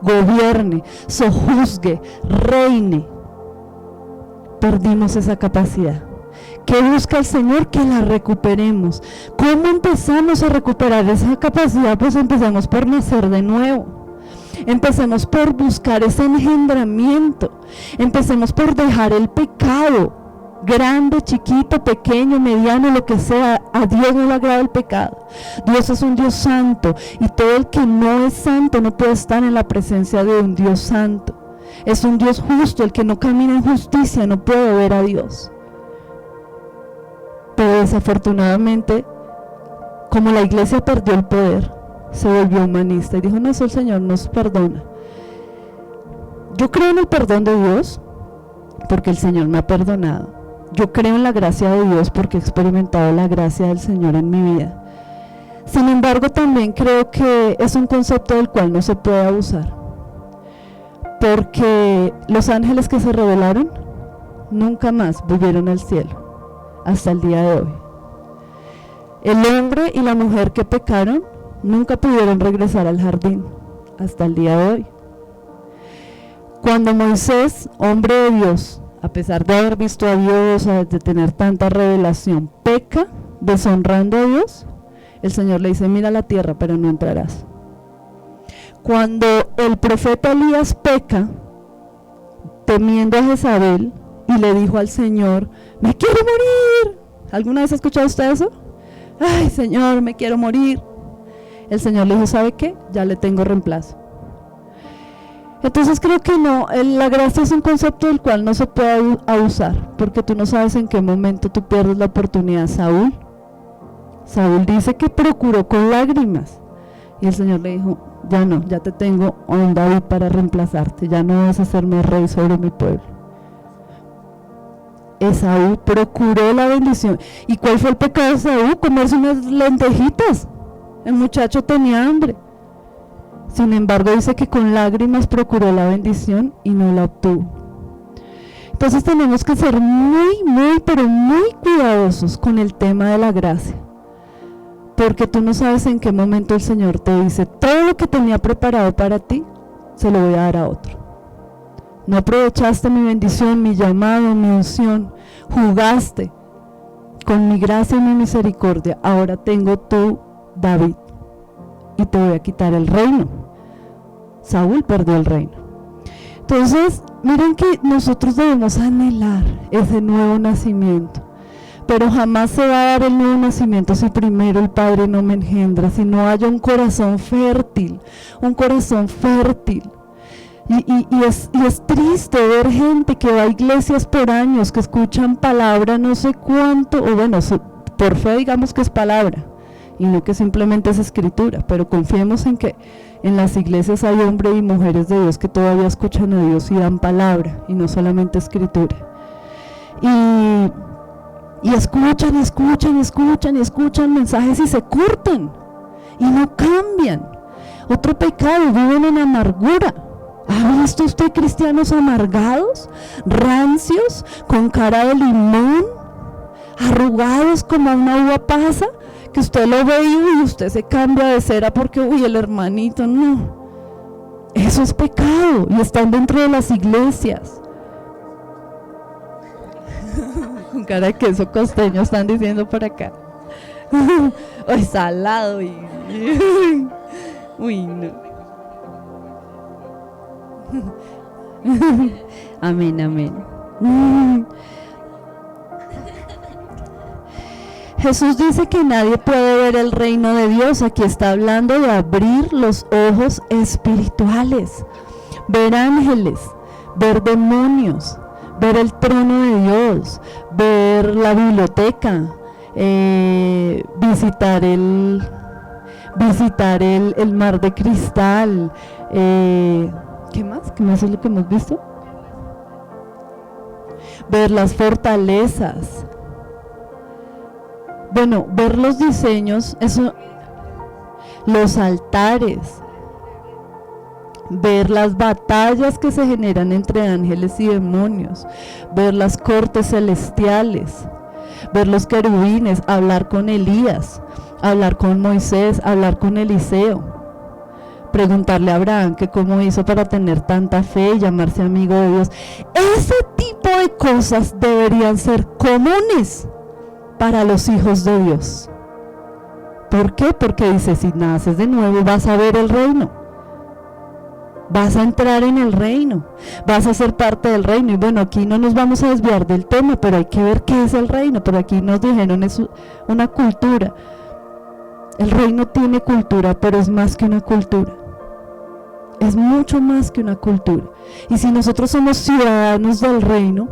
gobierne, sojuzgue, reine. Perdimos esa capacidad. ¿Qué busca el Señor? Que la recuperemos. ¿Cómo empezamos a recuperar esa capacidad? Pues empezamos por nacer de nuevo. Empecemos por buscar ese engendramiento. Empecemos por dejar el pecado, grande, chiquito, pequeño, mediano, lo que sea. A Dios no le agrada el pecado. Dios es un Dios santo, y todo el que no es santo no puede estar en la presencia de un Dios santo. Es un Dios justo. El que no camina en justicia no puede ver a Dios. Pero desafortunadamente, como la iglesia perdió el poder, se volvió humanista y dijo, no, eso el Señor nos perdona. Yo creo en el perdón de Dios porque el Señor me ha perdonado. Yo creo en la gracia de Dios porque he experimentado la gracia del Señor en mi vida. Sin embargo, también creo que es un concepto del cual no se puede abusar, porque los ángeles que se rebelaron nunca más volvieron al cielo hasta el día de hoy. El hombre y la mujer que pecaron nunca pudieron regresar al jardín hasta el día de hoy. Cuando Moisés, hombre de Dios, a pesar de haber visto a Dios, de tener tanta revelación, peca deshonrando a Dios, el Señor le dice, mira la tierra, pero no entrarás. Cuando el profeta Elías peca, temiendo a Jezabel, y le dijo al Señor, me quiero morir. ¿Alguna vez ha escuchado usted eso? Ay, Señor, me quiero morir. El Señor le dijo, ¿sabe qué? Ya le tengo reemplazo. Entonces creo que no, la gracia es un concepto del cual no se puede abusar, porque tú no sabes en qué momento tú pierdes la oportunidad. Saúl dice que procuró con lágrimas, y el Señor le dijo, ya no, ya te tengo a un David para reemplazarte, ya no vas a hacerme rey sobre mi pueblo. Esaú procuró la bendición. ¿Y cuál fue el pecado de Esaú? Comerse unas lentejitas. El muchacho tenía hambre. Sin embargo, dice que con lágrimas procuró la bendición y no la obtuvo. Entonces tenemos que ser muy, pero muy cuidadosos con el tema de la gracia, porque tú no sabes en qué momento el Señor te dice, todo lo que tenía preparado para ti, se lo voy a dar a otro. No aprovechaste mi bendición, mi llamado, mi unción, jugaste con mi gracia y mi misericordia. Ahora tengo tu David y te voy a quitar el reino. Saúl perdió el reino. Entonces, miren que nosotros debemos anhelar ese nuevo nacimiento, pero jamás se va a dar el nuevo nacimiento si primero el Padre no me engendra, si no haya un corazón fértil, Y es triste ver gente que va a iglesias por años, que escuchan palabra no sé cuánto, o bueno, por fe digamos que es palabra, y no que simplemente es escritura, pero confiemos en que en las iglesias hay hombres y mujeres de Dios que todavía escuchan a Dios y dan palabra y no solamente escritura. Y escuchan mensajes y se curten y no cambian. Otro pecado, viven en amargura. ¿Ha visto usted cristianos amargados, rancios, con cara de limón, arrugados como una uva pasa? Que usted lo ve y usted se cambia de cera porque, el hermanito, no. Eso es pecado y están dentro de las iglesias. Con cara de queso costeño están diciendo por acá. Ay, salado y... Uy, no. Amén, amén. Jesús dice que nadie puede ver el reino de Dios. Aquí está hablando de abrir los ojos espirituales, ver ángeles, ver demonios, ver el trono de Dios, ver la biblioteca, visitar el mar de cristal. ¿Qué más? ¿Qué más es lo que hemos visto? Ver las fortalezas. Bueno, ver los diseños, eso, los altares, ver las batallas que se generan entre ángeles y demonios, ver las cortes celestiales, ver los querubines, hablar con Elías, hablar con Moisés, hablar con Eliseo, preguntarle a Abraham que cómo hizo para tener tanta fe y llamarse amigo de Dios. Ese tipo de cosas deberían ser comunes para los hijos de Dios. ¿Por qué? Porque dice, si naces de nuevo vas a ver el reino, vas a entrar en el reino, vas a ser parte del reino. Y bueno, aquí no nos vamos a desviar del tema, pero hay que ver qué es el reino. Pero aquí nos dijeron, es una cultura. El reino tiene cultura, pero es más que una cultura. Es mucho más que una cultura. Y si nosotros somos ciudadanos del reino,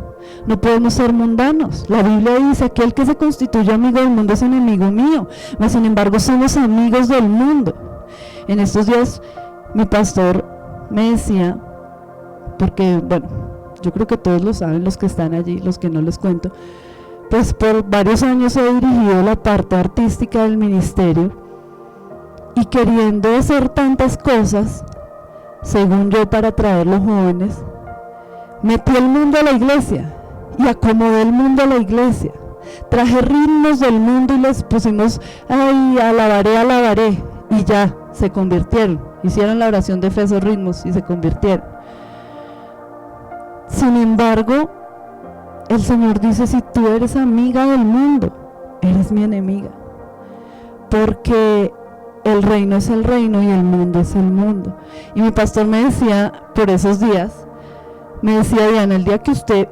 no podemos ser mundanos. La Biblia dice, aquel que se constituye amigo del mundo es enemigo mío. Mas sin embargo somos amigos del mundo. En estos días mi pastor me decía, porque bueno, yo creo que todos lo saben los que están allí, los que no les cuento, pues por varios años he dirigido la parte artística del ministerio y queriendo hacer tantas cosas, según yo, para atraer los jóvenes, metí el mundo a la iglesia y acomodé el mundo a la iglesia. Traje ritmos del mundo y les pusimos, ay, alabaré, y ya, se convirtieron. Hicieron la oración de fe esos ritmos y se convirtieron. Sin embargo, el Señor dice, si tú eres amiga del mundo, eres mi enemiga. Porque el reino es el reino y el mundo es el mundo. Y mi pastor me decía, por esos días, me decía, Diana, el día que usted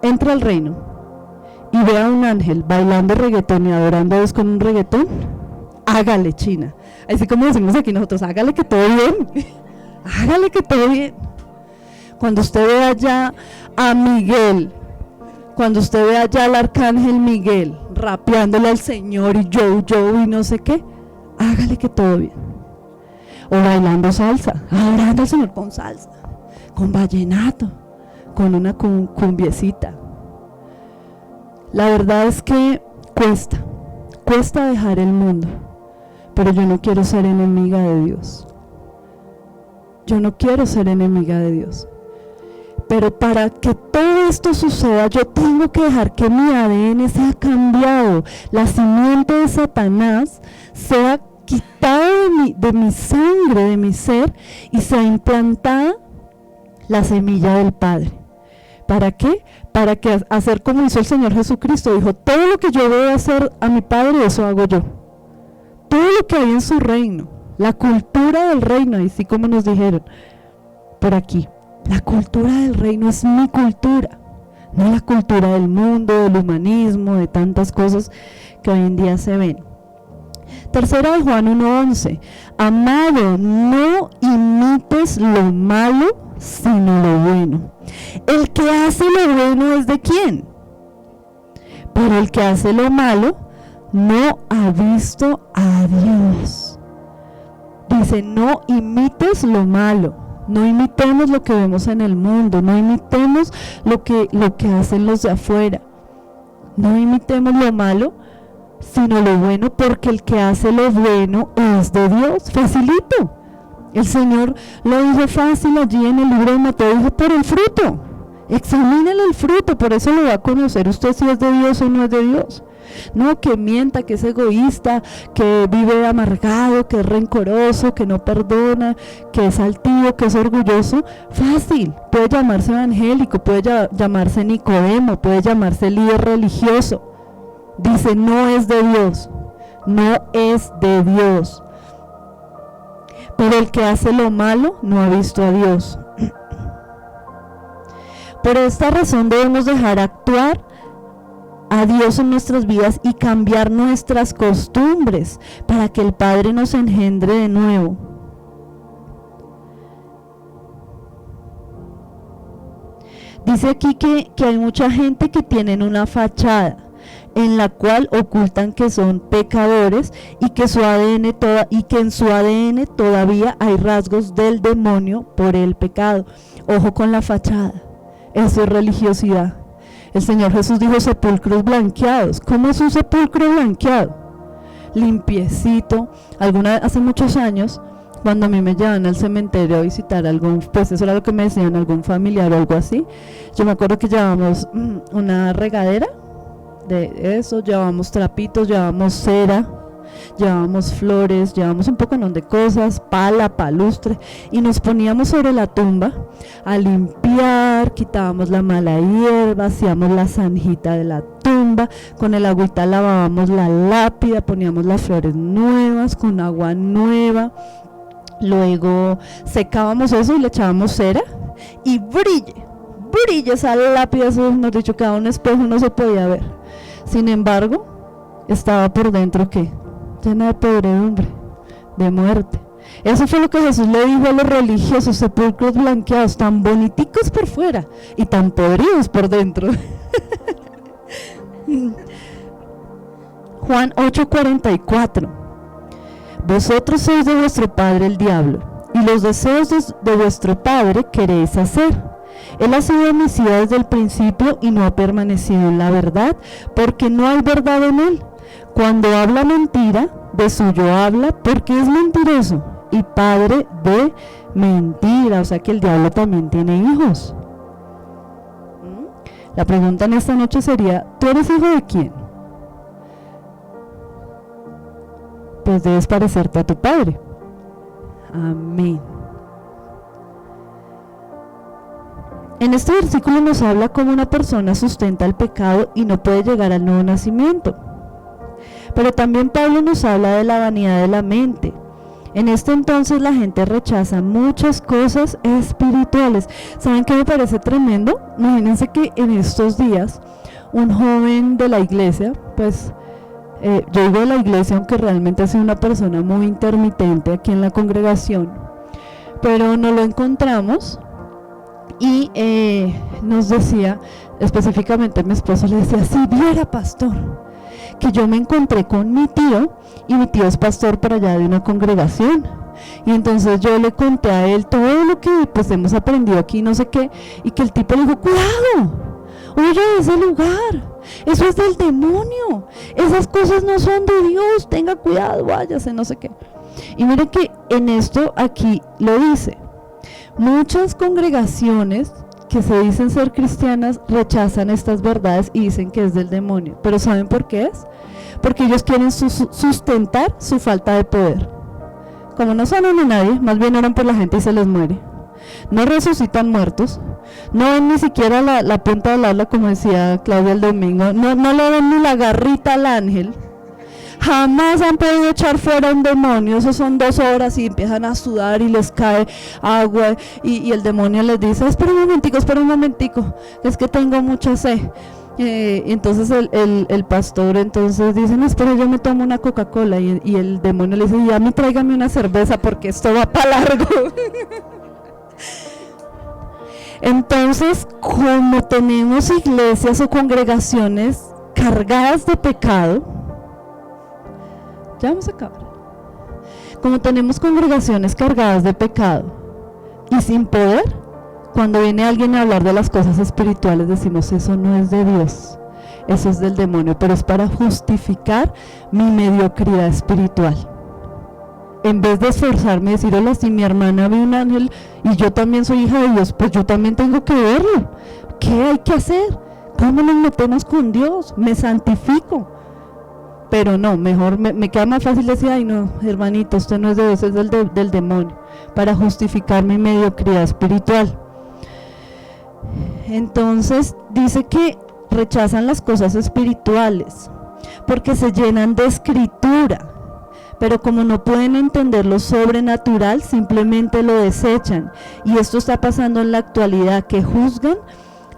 entre al reino y vea a un ángel bailando reggaetón y adorando a Dios con un reggaetón, hágale, China. Así como decimos aquí nosotros, hágale que todo bien. Hágale que todo bien. Cuando usted ve allá a Miguel, cuando usted ve allá al arcángel Miguel rapeándole al Señor y yo y no sé qué, hágale que todo bien. O bailando salsa, adorando al Señor con salsa, con vallenato, con una cumbiecita. La verdad es que cuesta dejar el mundo, pero yo no quiero ser enemiga de Dios. Yo no quiero ser enemiga de Dios. Pero para que todo esto suceda, yo tengo que dejar que mi ADN sea cambiado, la simiente de Satanás sea quitada de mi sangre, de mi ser, y sea implantada la semilla del Padre. ¿Para qué? Para que hacer como hizo el Señor Jesucristo. Dijo, todo lo que yo debo hacer a mi Padre, eso hago yo. Todo lo que hay en su reino, la cultura del reino, así como nos dijeron por aquí. La cultura del reino es mi cultura, no la cultura del mundo, del humanismo, de tantas cosas que hoy en día se ven. Tercera de Juan 1:11. Amado, no imites lo malo, sino lo bueno. El que hace lo bueno es de quién, pero el que hace lo malo no ha visto a Dios. Dice, no imites lo malo, no imitemos lo que vemos en el mundo, no imitemos lo que hacen los de afuera, no imitemos lo malo, sino lo bueno, porque el que hace lo bueno es de Dios. Facilito. El Señor lo dijo fácil allí en el libro de Mateo, dijo, por el fruto. Examínele el fruto, por eso lo va a conocer usted si es de Dios o no es de Dios. No que mienta, que es egoísta, que vive amargado, que es rencoroso, que no perdona, que es altivo, que es orgulloso. Fácil, puede llamarse evangélico, puede llamarse Nicodemo, puede llamarse líder religioso. Dice, no es de Dios, no es de Dios. Pero el que hace lo malo no ha visto a Dios. Por esta razón debemos dejar actuar a Dios en nuestras vidas y cambiar nuestras costumbres para que el Padre nos engendre de nuevo. Dice aquí que hay mucha gente que tienen una fachada en la cual ocultan que son pecadores y que en su ADN todavía hay rasgos del demonio por el pecado. Ojo con la fachada, eso es religiosidad. El Señor Jesús dijo sepulcros blanqueados. ¿Cómo es un sepulcro blanqueado? Limpiecito. Hace muchos años, cuando a mí me llevan al cementerio a visitar pues eso era lo que me decían, algún familiar o algo así, yo me acuerdo que llevábamos una regadera de eso, llevábamos trapitos, llevábamos cera, llevábamos flores, llevábamos un poco de cosas, palustre, y nos poníamos sobre la tumba a limpiar, quitábamos la mala hierba, hacíamos la zanjita de la tumba, con el agüita lavábamos la lápida, poníamos las flores nuevas con agua nueva, luego secábamos eso y le echábamos cera y brille esa lápida, eso nos dicho que a un espejo no se podía ver. Sin embargo, estaba por dentro ¿qué? Llena de podredumbre, de muerte. Eso fue lo que Jesús le dijo a los religiosos, sepulcros blanqueados, tan boniticos por fuera y tan podridos por dentro. Juan 8:44. Vosotros sois de vuestro padre el diablo, y los deseos de vuestro padre queréis hacer. Él ha sido homicida desde el principio y no ha permanecido en la verdad, porque no hay verdad en él. Cuando habla mentira, de suyo habla, porque es mentiroso y padre de mentira. O sea que el diablo también tiene hijos. La pregunta en esta noche sería, ¿tú eres hijo de quién? Pues debes parecerte a tu padre. Amén. En este versículo nos habla cómo una persona sustenta el pecado y no puede llegar al nuevo nacimiento. Pero también Pablo nos habla de la vanidad de la mente. En este entonces la gente rechaza muchas cosas espirituales. ¿Saben qué me parece tremendo? Imagínense que en estos días un joven de la iglesia, pues yo digo de la iglesia aunque realmente ha sido una persona muy intermitente aquí en la congregación, pero no lo encontramos. Y nos decía, específicamente mi esposo le decía, si viera pastor, que yo me encontré con mi tío, y mi tío es pastor por allá de una congregación, y entonces yo le conté a él todo lo que pues hemos aprendido aquí, no sé qué, y que el tipo le dijo, cuidado, huye de ese lugar, eso es del demonio, esas cosas no son de Dios, tenga cuidado, váyase, no sé qué. Y miren que en esto aquí lo dice. Muchas congregaciones que se dicen ser cristianas rechazan estas verdades y dicen que es del demonio. ¿Pero saben por qué es? Porque ellos quieren sustentar su falta de poder. Como no sanan a nadie, más bien oran por la gente y se les muere. No resucitan muertos, no ven ni siquiera la punta del ala, como decía Claudia el domingo, no le ven ni la garrita al ángel. Jamás han podido echar fuera un demonio. Eso son 2 horas y empiezan a sudar y les cae agua y el demonio les dice, espera un momentico, es que tengo mucha sed. Entonces el pastor entonces dice, no, espera, yo me tomo una Coca-Cola, y el demonio le dice, ya a mí tráigame una cerveza porque esto va para largo. Entonces, como tenemos iglesias o congregaciones cargadas de pecado, Ya vamos a acabar. Como tenemos congregaciones cargadas de pecado y sin poder, cuando viene alguien a hablar de las cosas espirituales decimos, eso no es de Dios, eso es del demonio, pero es para justificar mi mediocridad espiritual. En vez de esforzarme y decir, hola, si mi hermana ve un ángel y yo también soy hija de Dios, pues yo también tengo que verlo. ¿Qué hay que hacer? ¿Cómo nos metemos con Dios? Me santifico. Pero no, mejor me queda más fácil decir, ay no, hermanito, usted no es de Dios, es del demonio, para justificar mi mediocridad espiritual. Entonces dice que rechazan las cosas espirituales porque se llenan de escritura, pero como no pueden entender lo sobrenatural, simplemente lo desechan. Y esto está pasando en la actualidad, que juzgan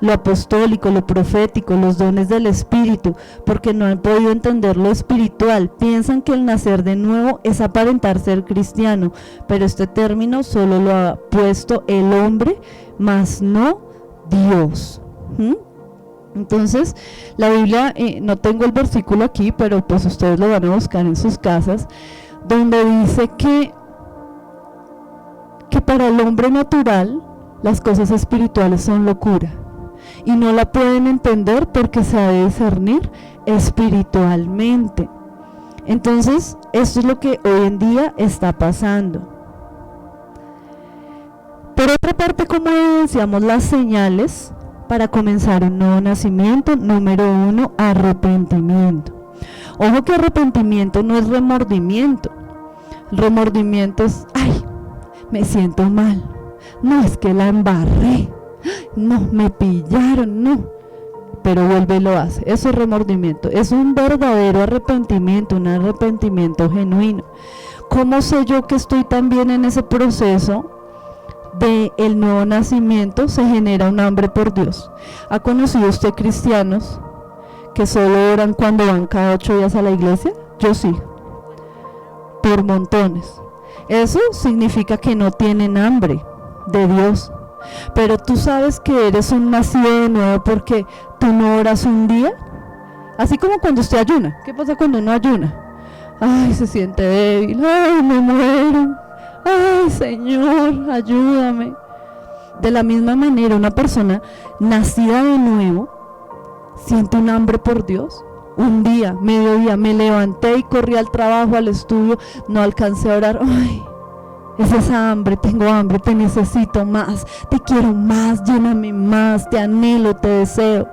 lo apostólico, lo profético, los dones del Espíritu, porque no han podido entender lo espiritual. Piensan que el nacer de nuevo es aparentar ser cristiano, pero este término solo lo ha puesto el hombre, mas no Dios. Entonces, la Biblia, no tengo el versículo aquí, pero pues ustedes lo van a buscar en sus casas, donde dice que para el hombre natural las cosas espirituales son locura y no la pueden entender porque se ha de discernir espiritualmente. Entonces, esto es lo que hoy en día está pasando. Por otra parte, ¿cómo evidenciamos las señales para comenzar un nuevo nacimiento? Número 1, arrepentimiento. Ojo que arrepentimiento no es remordimiento. El remordimiento es, ay, me siento mal. No, es que la embarré. No, me pillaron, no. Pero vuelve y lo hace. Eso es remordimiento. Es un verdadero arrepentimiento, un arrepentimiento genuino. ¿Cómo sé yo que estoy también en ese proceso del nuevo nacimiento? Se genera un hambre por Dios. ¿Ha conocido usted cristianos que solo oran cuando van cada 8 días a la iglesia? Yo sí, por montones. Eso significa que no tienen hambre de Dios. Pero tú sabes que eres un nacido de nuevo porque tú no oras un día. Así como cuando usted ayuna. ¿Qué pasa cuando uno ayuna? Ay, se siente débil. Ay, me muero. Ay, Señor, ayúdame. De la misma manera, una persona nacida de nuevo siente un hambre por Dios. Un día, mediodía, me levanté y corrí al trabajo, al estudio, no alcancé a orar. Ay, es esa hambre, tengo hambre, te necesito más, te quiero más, lléname más, te anhelo, te deseo.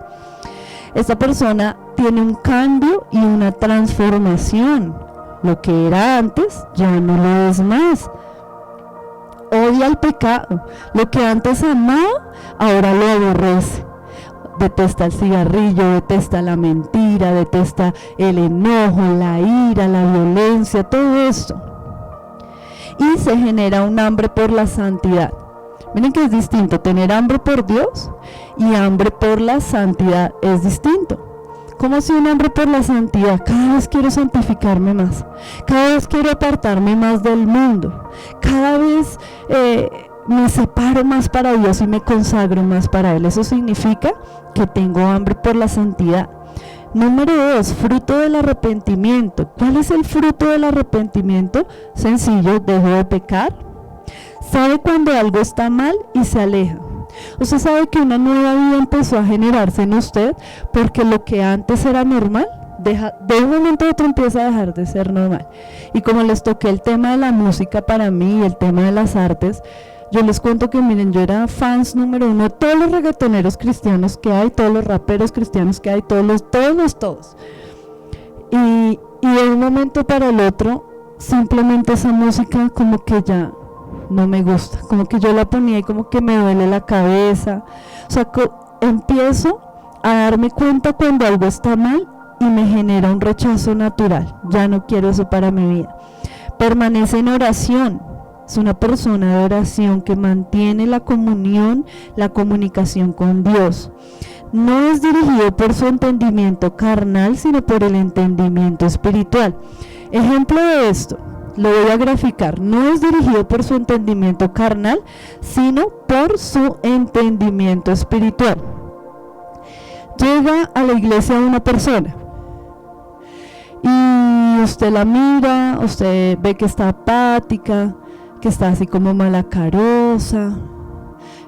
Esta persona tiene un cambio y una transformación. Lo que era antes ya no lo es más. Odia el pecado. Lo que antes amaba, ahora lo aborrece. Detesta el cigarrillo, detesta la mentira, detesta el enojo, la ira, la violencia, todo esto. Y se genera un hambre por la santidad. Miren que es distinto tener hambre por Dios y hambre por la santidad, es distinto. ¿Cómo así un hambre por la santidad? Cada vez quiero santificarme más, cada vez quiero apartarme más del mundo, cada vez me separo más para Dios y me consagro más para Él. Eso significa que tengo hambre por la santidad. Número 2, fruto del arrepentimiento. ¿Cuál es el fruto del arrepentimiento? Sencillo, dejo de pecar. Sabe cuando algo está mal y se aleja. Usted sabe que una nueva vida empezó a generarse en usted porque lo que antes era normal, de un momento a otro empieza a dejar de ser normal. Y como les toqué el tema de la música para mí y el tema de las artes, yo les cuento que miren, yo era fans número 1 de todos los reggaetoneros cristianos que hay, todos los raperos cristianos que hay, todos. Y de un momento para el otro, simplemente esa música como que ya no me gusta, como que yo la ponía y como que me duele la cabeza. O sea, empiezo a darme cuenta cuando algo está mal y me genera un rechazo natural. Ya no quiero eso para mi vida. Permanece en oración. Es una persona de oración que mantiene la comunión, la comunicación con Dios. No es dirigido por su entendimiento carnal, sino por el entendimiento espiritual. Ejemplo de esto, lo voy a graficar. No es dirigido por su entendimiento carnal, sino por su entendimiento espiritual. Llega a la iglesia una persona y usted la mira, usted ve que está apática, que está así como malacarosa,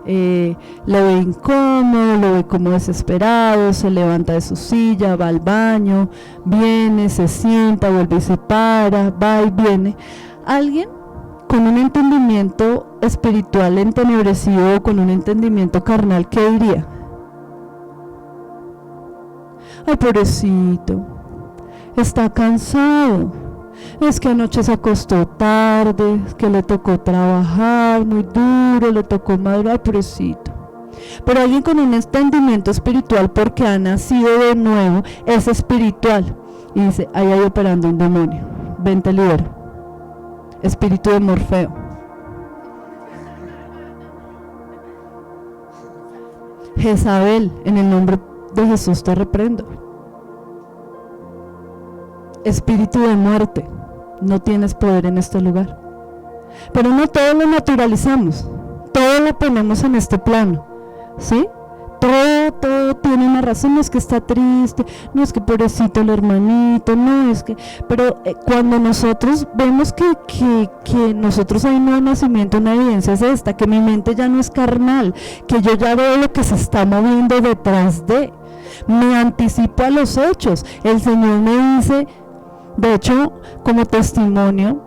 lo ve incómodo, lo ve como desesperado, se levanta de su silla, va al baño, viene, se sienta, vuelve y se para, va y viene. Alguien con un entendimiento espiritual entenebrecido o con un entendimiento carnal, ¿qué diría? Ay, pobrecito, está cansado, es que anoche se acostó tarde, es que le tocó trabajar muy duro, le tocó madurar, pobrecito. Pero alguien con un entendimiento espiritual, porque ha nacido de nuevo, es espiritual y dice, ahí hay operando un demonio, ven te libero, espíritu de Morfeo. Jezabel, en el nombre de Jesús te reprendo. Espíritu de muerte, no tienes poder en este lugar. Pero no todo lo naturalizamos, todo lo ponemos en este plano, ¿sí? Todo tiene una razón, no es que está triste, no es que pobrecito el hermanito, no es que... Pero cuando nosotros vemos que nosotros hay un nuevo nacimiento, una evidencia es esta, que mi mente ya no es carnal, que yo ya veo lo que se está moviendo detrás de... Me anticipo a los hechos, el Señor me dice... De hecho, como testimonio,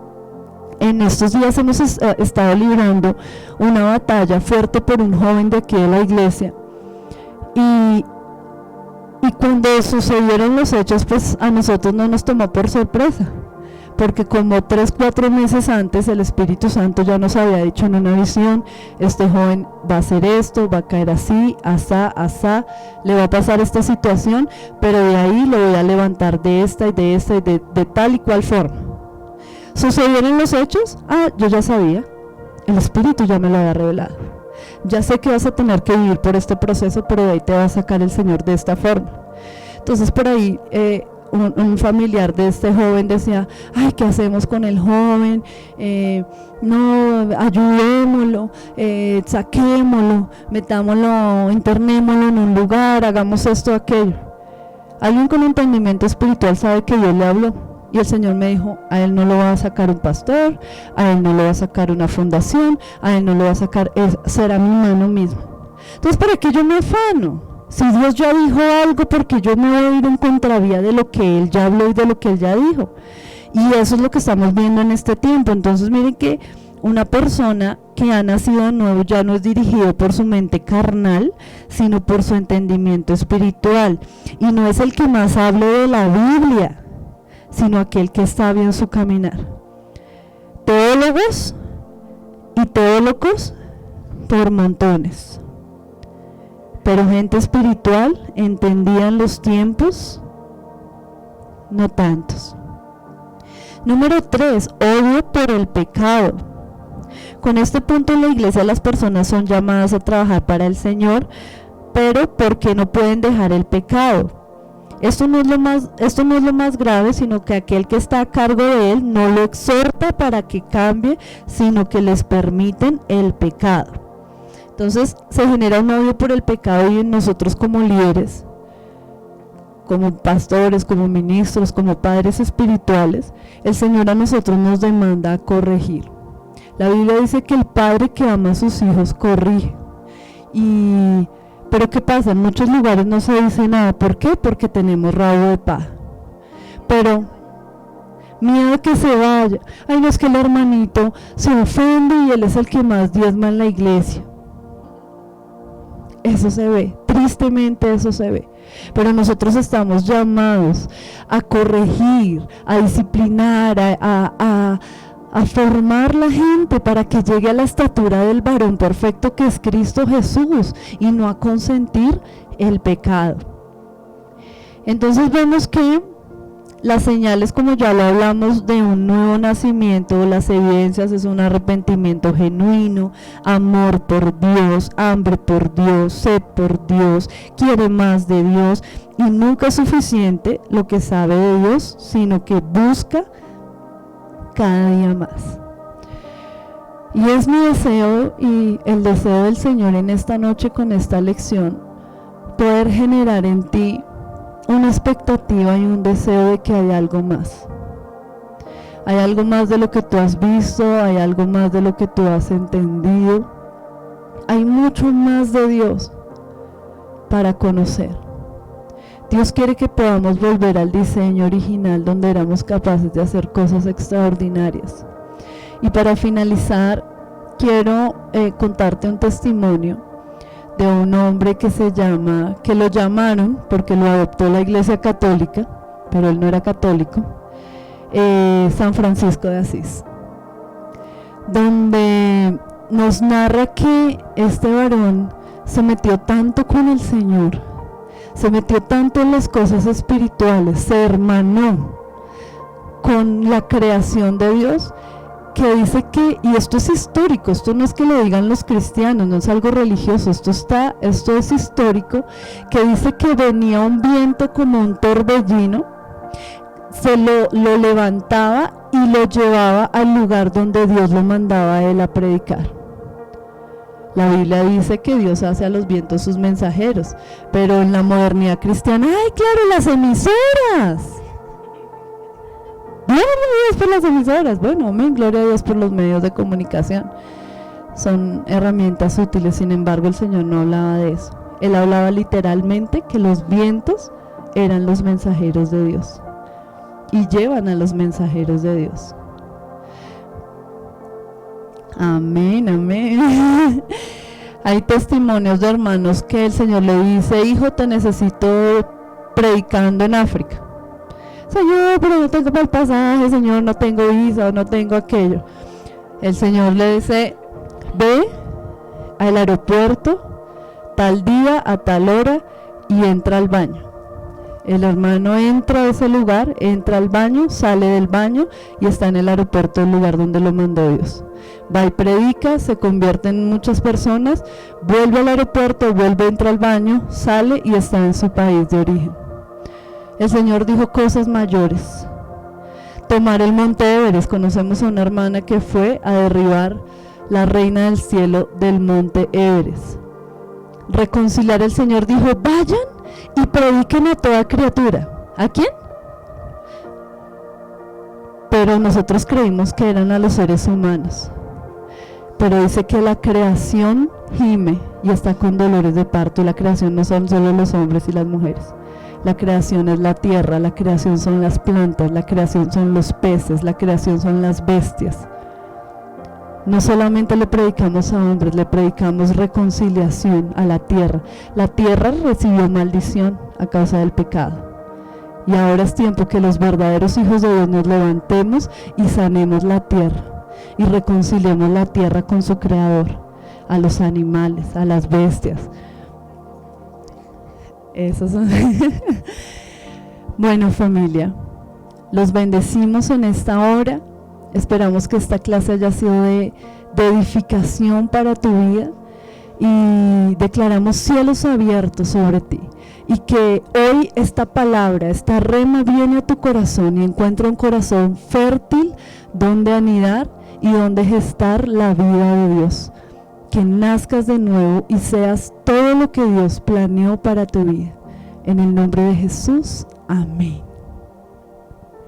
en estos días hemos estado librando una batalla fuerte por un joven de aquí de la iglesia. Y cuando sucedieron los hechos, pues a nosotros no nos tomó por sorpresa, porque como 3-4 meses antes el Espíritu Santo ya nos había dicho en una visión, este joven va a hacer esto, va a caer así, asá, le va a pasar esta situación, pero de ahí lo voy a levantar de esta y de esta y de tal y cual forma. ¿Sucedieron los hechos? Yo ya sabía, el Espíritu ya me lo había revelado. Ya sé que vas a tener que vivir por este proceso, pero de ahí te va a sacar el Señor de esta forma. Entonces por ahí un familiar de este joven decía, ay, ¿qué hacemos con el joven? No, ayudémoslo, saquémoslo, metámoslo, internémoslo en un lugar, hagamos esto, aquello. Alguien con entendimiento espiritual sabe que Dios le habló. Y el Señor me dijo, a él no lo va a sacar un pastor, a él no lo va a sacar una fundación, a él no lo va a sacar, será mi mano misma. Entonces, ¿para qué yo me afano? Si Dios ya dijo algo, porque yo me voy a ir en contravía de lo que Él ya habló y de lo que Él ya dijo. Y eso es lo que estamos viendo en este tiempo. Entonces miren que una persona que ha nacido de nuevo ya no es dirigido por su mente carnal, sino por su entendimiento espiritual. Y no es el que más hable de la Biblia, sino aquel que está bien su caminar. Teólogos y teólogos por montones. Pero gente espiritual entendían los tiempos, no tantos. Número 3, odio por el pecado. Con este punto en la iglesia las personas son llamadas a trabajar para el Señor, pero porque no pueden dejar el pecado. Esto no es lo más grave, sino que aquel que está a cargo de él no lo exhorta para que cambie, sino que les permiten el pecado. Entonces se genera un odio por el pecado y en nosotros como líderes, como pastores, como ministros, como padres espirituales, el Señor a nosotros nos demanda a corregir. La Biblia dice que el padre que ama a sus hijos corrige. Pero ¿qué pasa? En muchos lugares no se dice nada. ¿Por qué? Porque tenemos rabo de paja. Pero miedo a que se vaya. Ay, no, es que el hermanito se ofende y él es el que más diezma en la iglesia. Eso se ve, tristemente eso se ve. Pero nosotros estamos llamados a corregir, a disciplinar, a formar la gente para que llegue a la estatura del varón perfecto que es Cristo Jesús y no a consentir el pecado. Entonces vemos que las señales, como ya lo hablamos, de un nuevo nacimiento, las evidencias es un arrepentimiento genuino, amor por Dios, hambre por Dios, sed por Dios, quiere más de Dios y nunca es suficiente lo que sabe de Dios, sino que busca cada día más. Y es mi deseo y el deseo del Señor en esta noche con esta lección, poder generar en ti una expectativa y un deseo de que hay algo más. Hay algo más de lo que tú has visto, hay algo más de lo que tú has entendido. Hay mucho más de Dios para conocer. Dios quiere que podamos volver al diseño original donde éramos capaces de hacer cosas extraordinarias. Y para finalizar, quiero contarte un testimonio de un hombre que lo llamaron porque lo adoptó la Iglesia Católica, pero él no era católico, San Francisco de Asís, donde nos narra que este varón se metió tanto con el Señor, se metió tanto en las cosas espirituales, se hermanó con la creación de Dios, que dice que, y esto es histórico, esto no es que lo digan los cristianos, no es algo religioso, esto es histórico, que dice que venía un viento como un torbellino, se lo levantaba y lo llevaba al lugar donde Dios lo mandaba a él a predicar. La Biblia dice que Dios hace a los vientos sus mensajeros, pero en la modernidad cristiana, ¡ay, claro, las emisoras! Gloria a Dios por las emisoras. Bueno, amén, gloria a Dios por los medios de comunicación. Son herramientas útiles, sin embargo, el Señor no hablaba de eso. Él hablaba literalmente que los vientos eran los mensajeros de Dios y llevan a los mensajeros de Dios. Amén, amén. Hay testimonios de hermanos que el Señor le dice: hijo, te necesito predicando en África. Señor, pero no tengo para el pasaje, Señor, no tengo visa, no tengo aquello. El Señor le dice: ve al aeropuerto tal día a tal hora y entra al baño. El hermano entra a ese lugar, entra al baño, sale del baño y está en el aeropuerto, el lugar donde lo mandó Dios. Va y predica, se convierte en muchas personas, vuelve al aeropuerto, vuelve, entra al baño, sale y está en su país de origen. El Señor dijo cosas mayores. Tomar el monte Everest. Conocemos a una hermana que fue a derribar la reina del cielo del monte Everest. Reconciliar, el Señor dijo: vayan y prediquen a toda criatura. ¿A quién? Pero nosotros creímos que eran a los seres humanos. Pero dice que la creación gime y está con dolores de parto. Y la creación no son solo los hombres y las mujeres. La creación es la tierra, la creación son las plantas, la creación son los peces, la creación son las bestias. No solamente le predicamos a hombres, le predicamos reconciliación a la tierra. La tierra recibió maldición a causa del pecado. Y ahora es tiempo que los verdaderos hijos de Dios nos levantemos y sanemos la tierra. Y reconciliemos la tierra con su creador, a los animales, a las bestias. Esos son. Bueno, familia, los bendecimos en esta hora. Esperamos que esta clase haya sido de edificación para tu vida y declaramos cielos abiertos sobre ti, y que hoy esta palabra, esta rema viene a tu corazón y encuentra un corazón fértil donde anidar y donde gestar la vida de Dios. Que nazcas de nuevo y seas todo lo que Dios planeó para tu vida. En el nombre de Jesús, amén.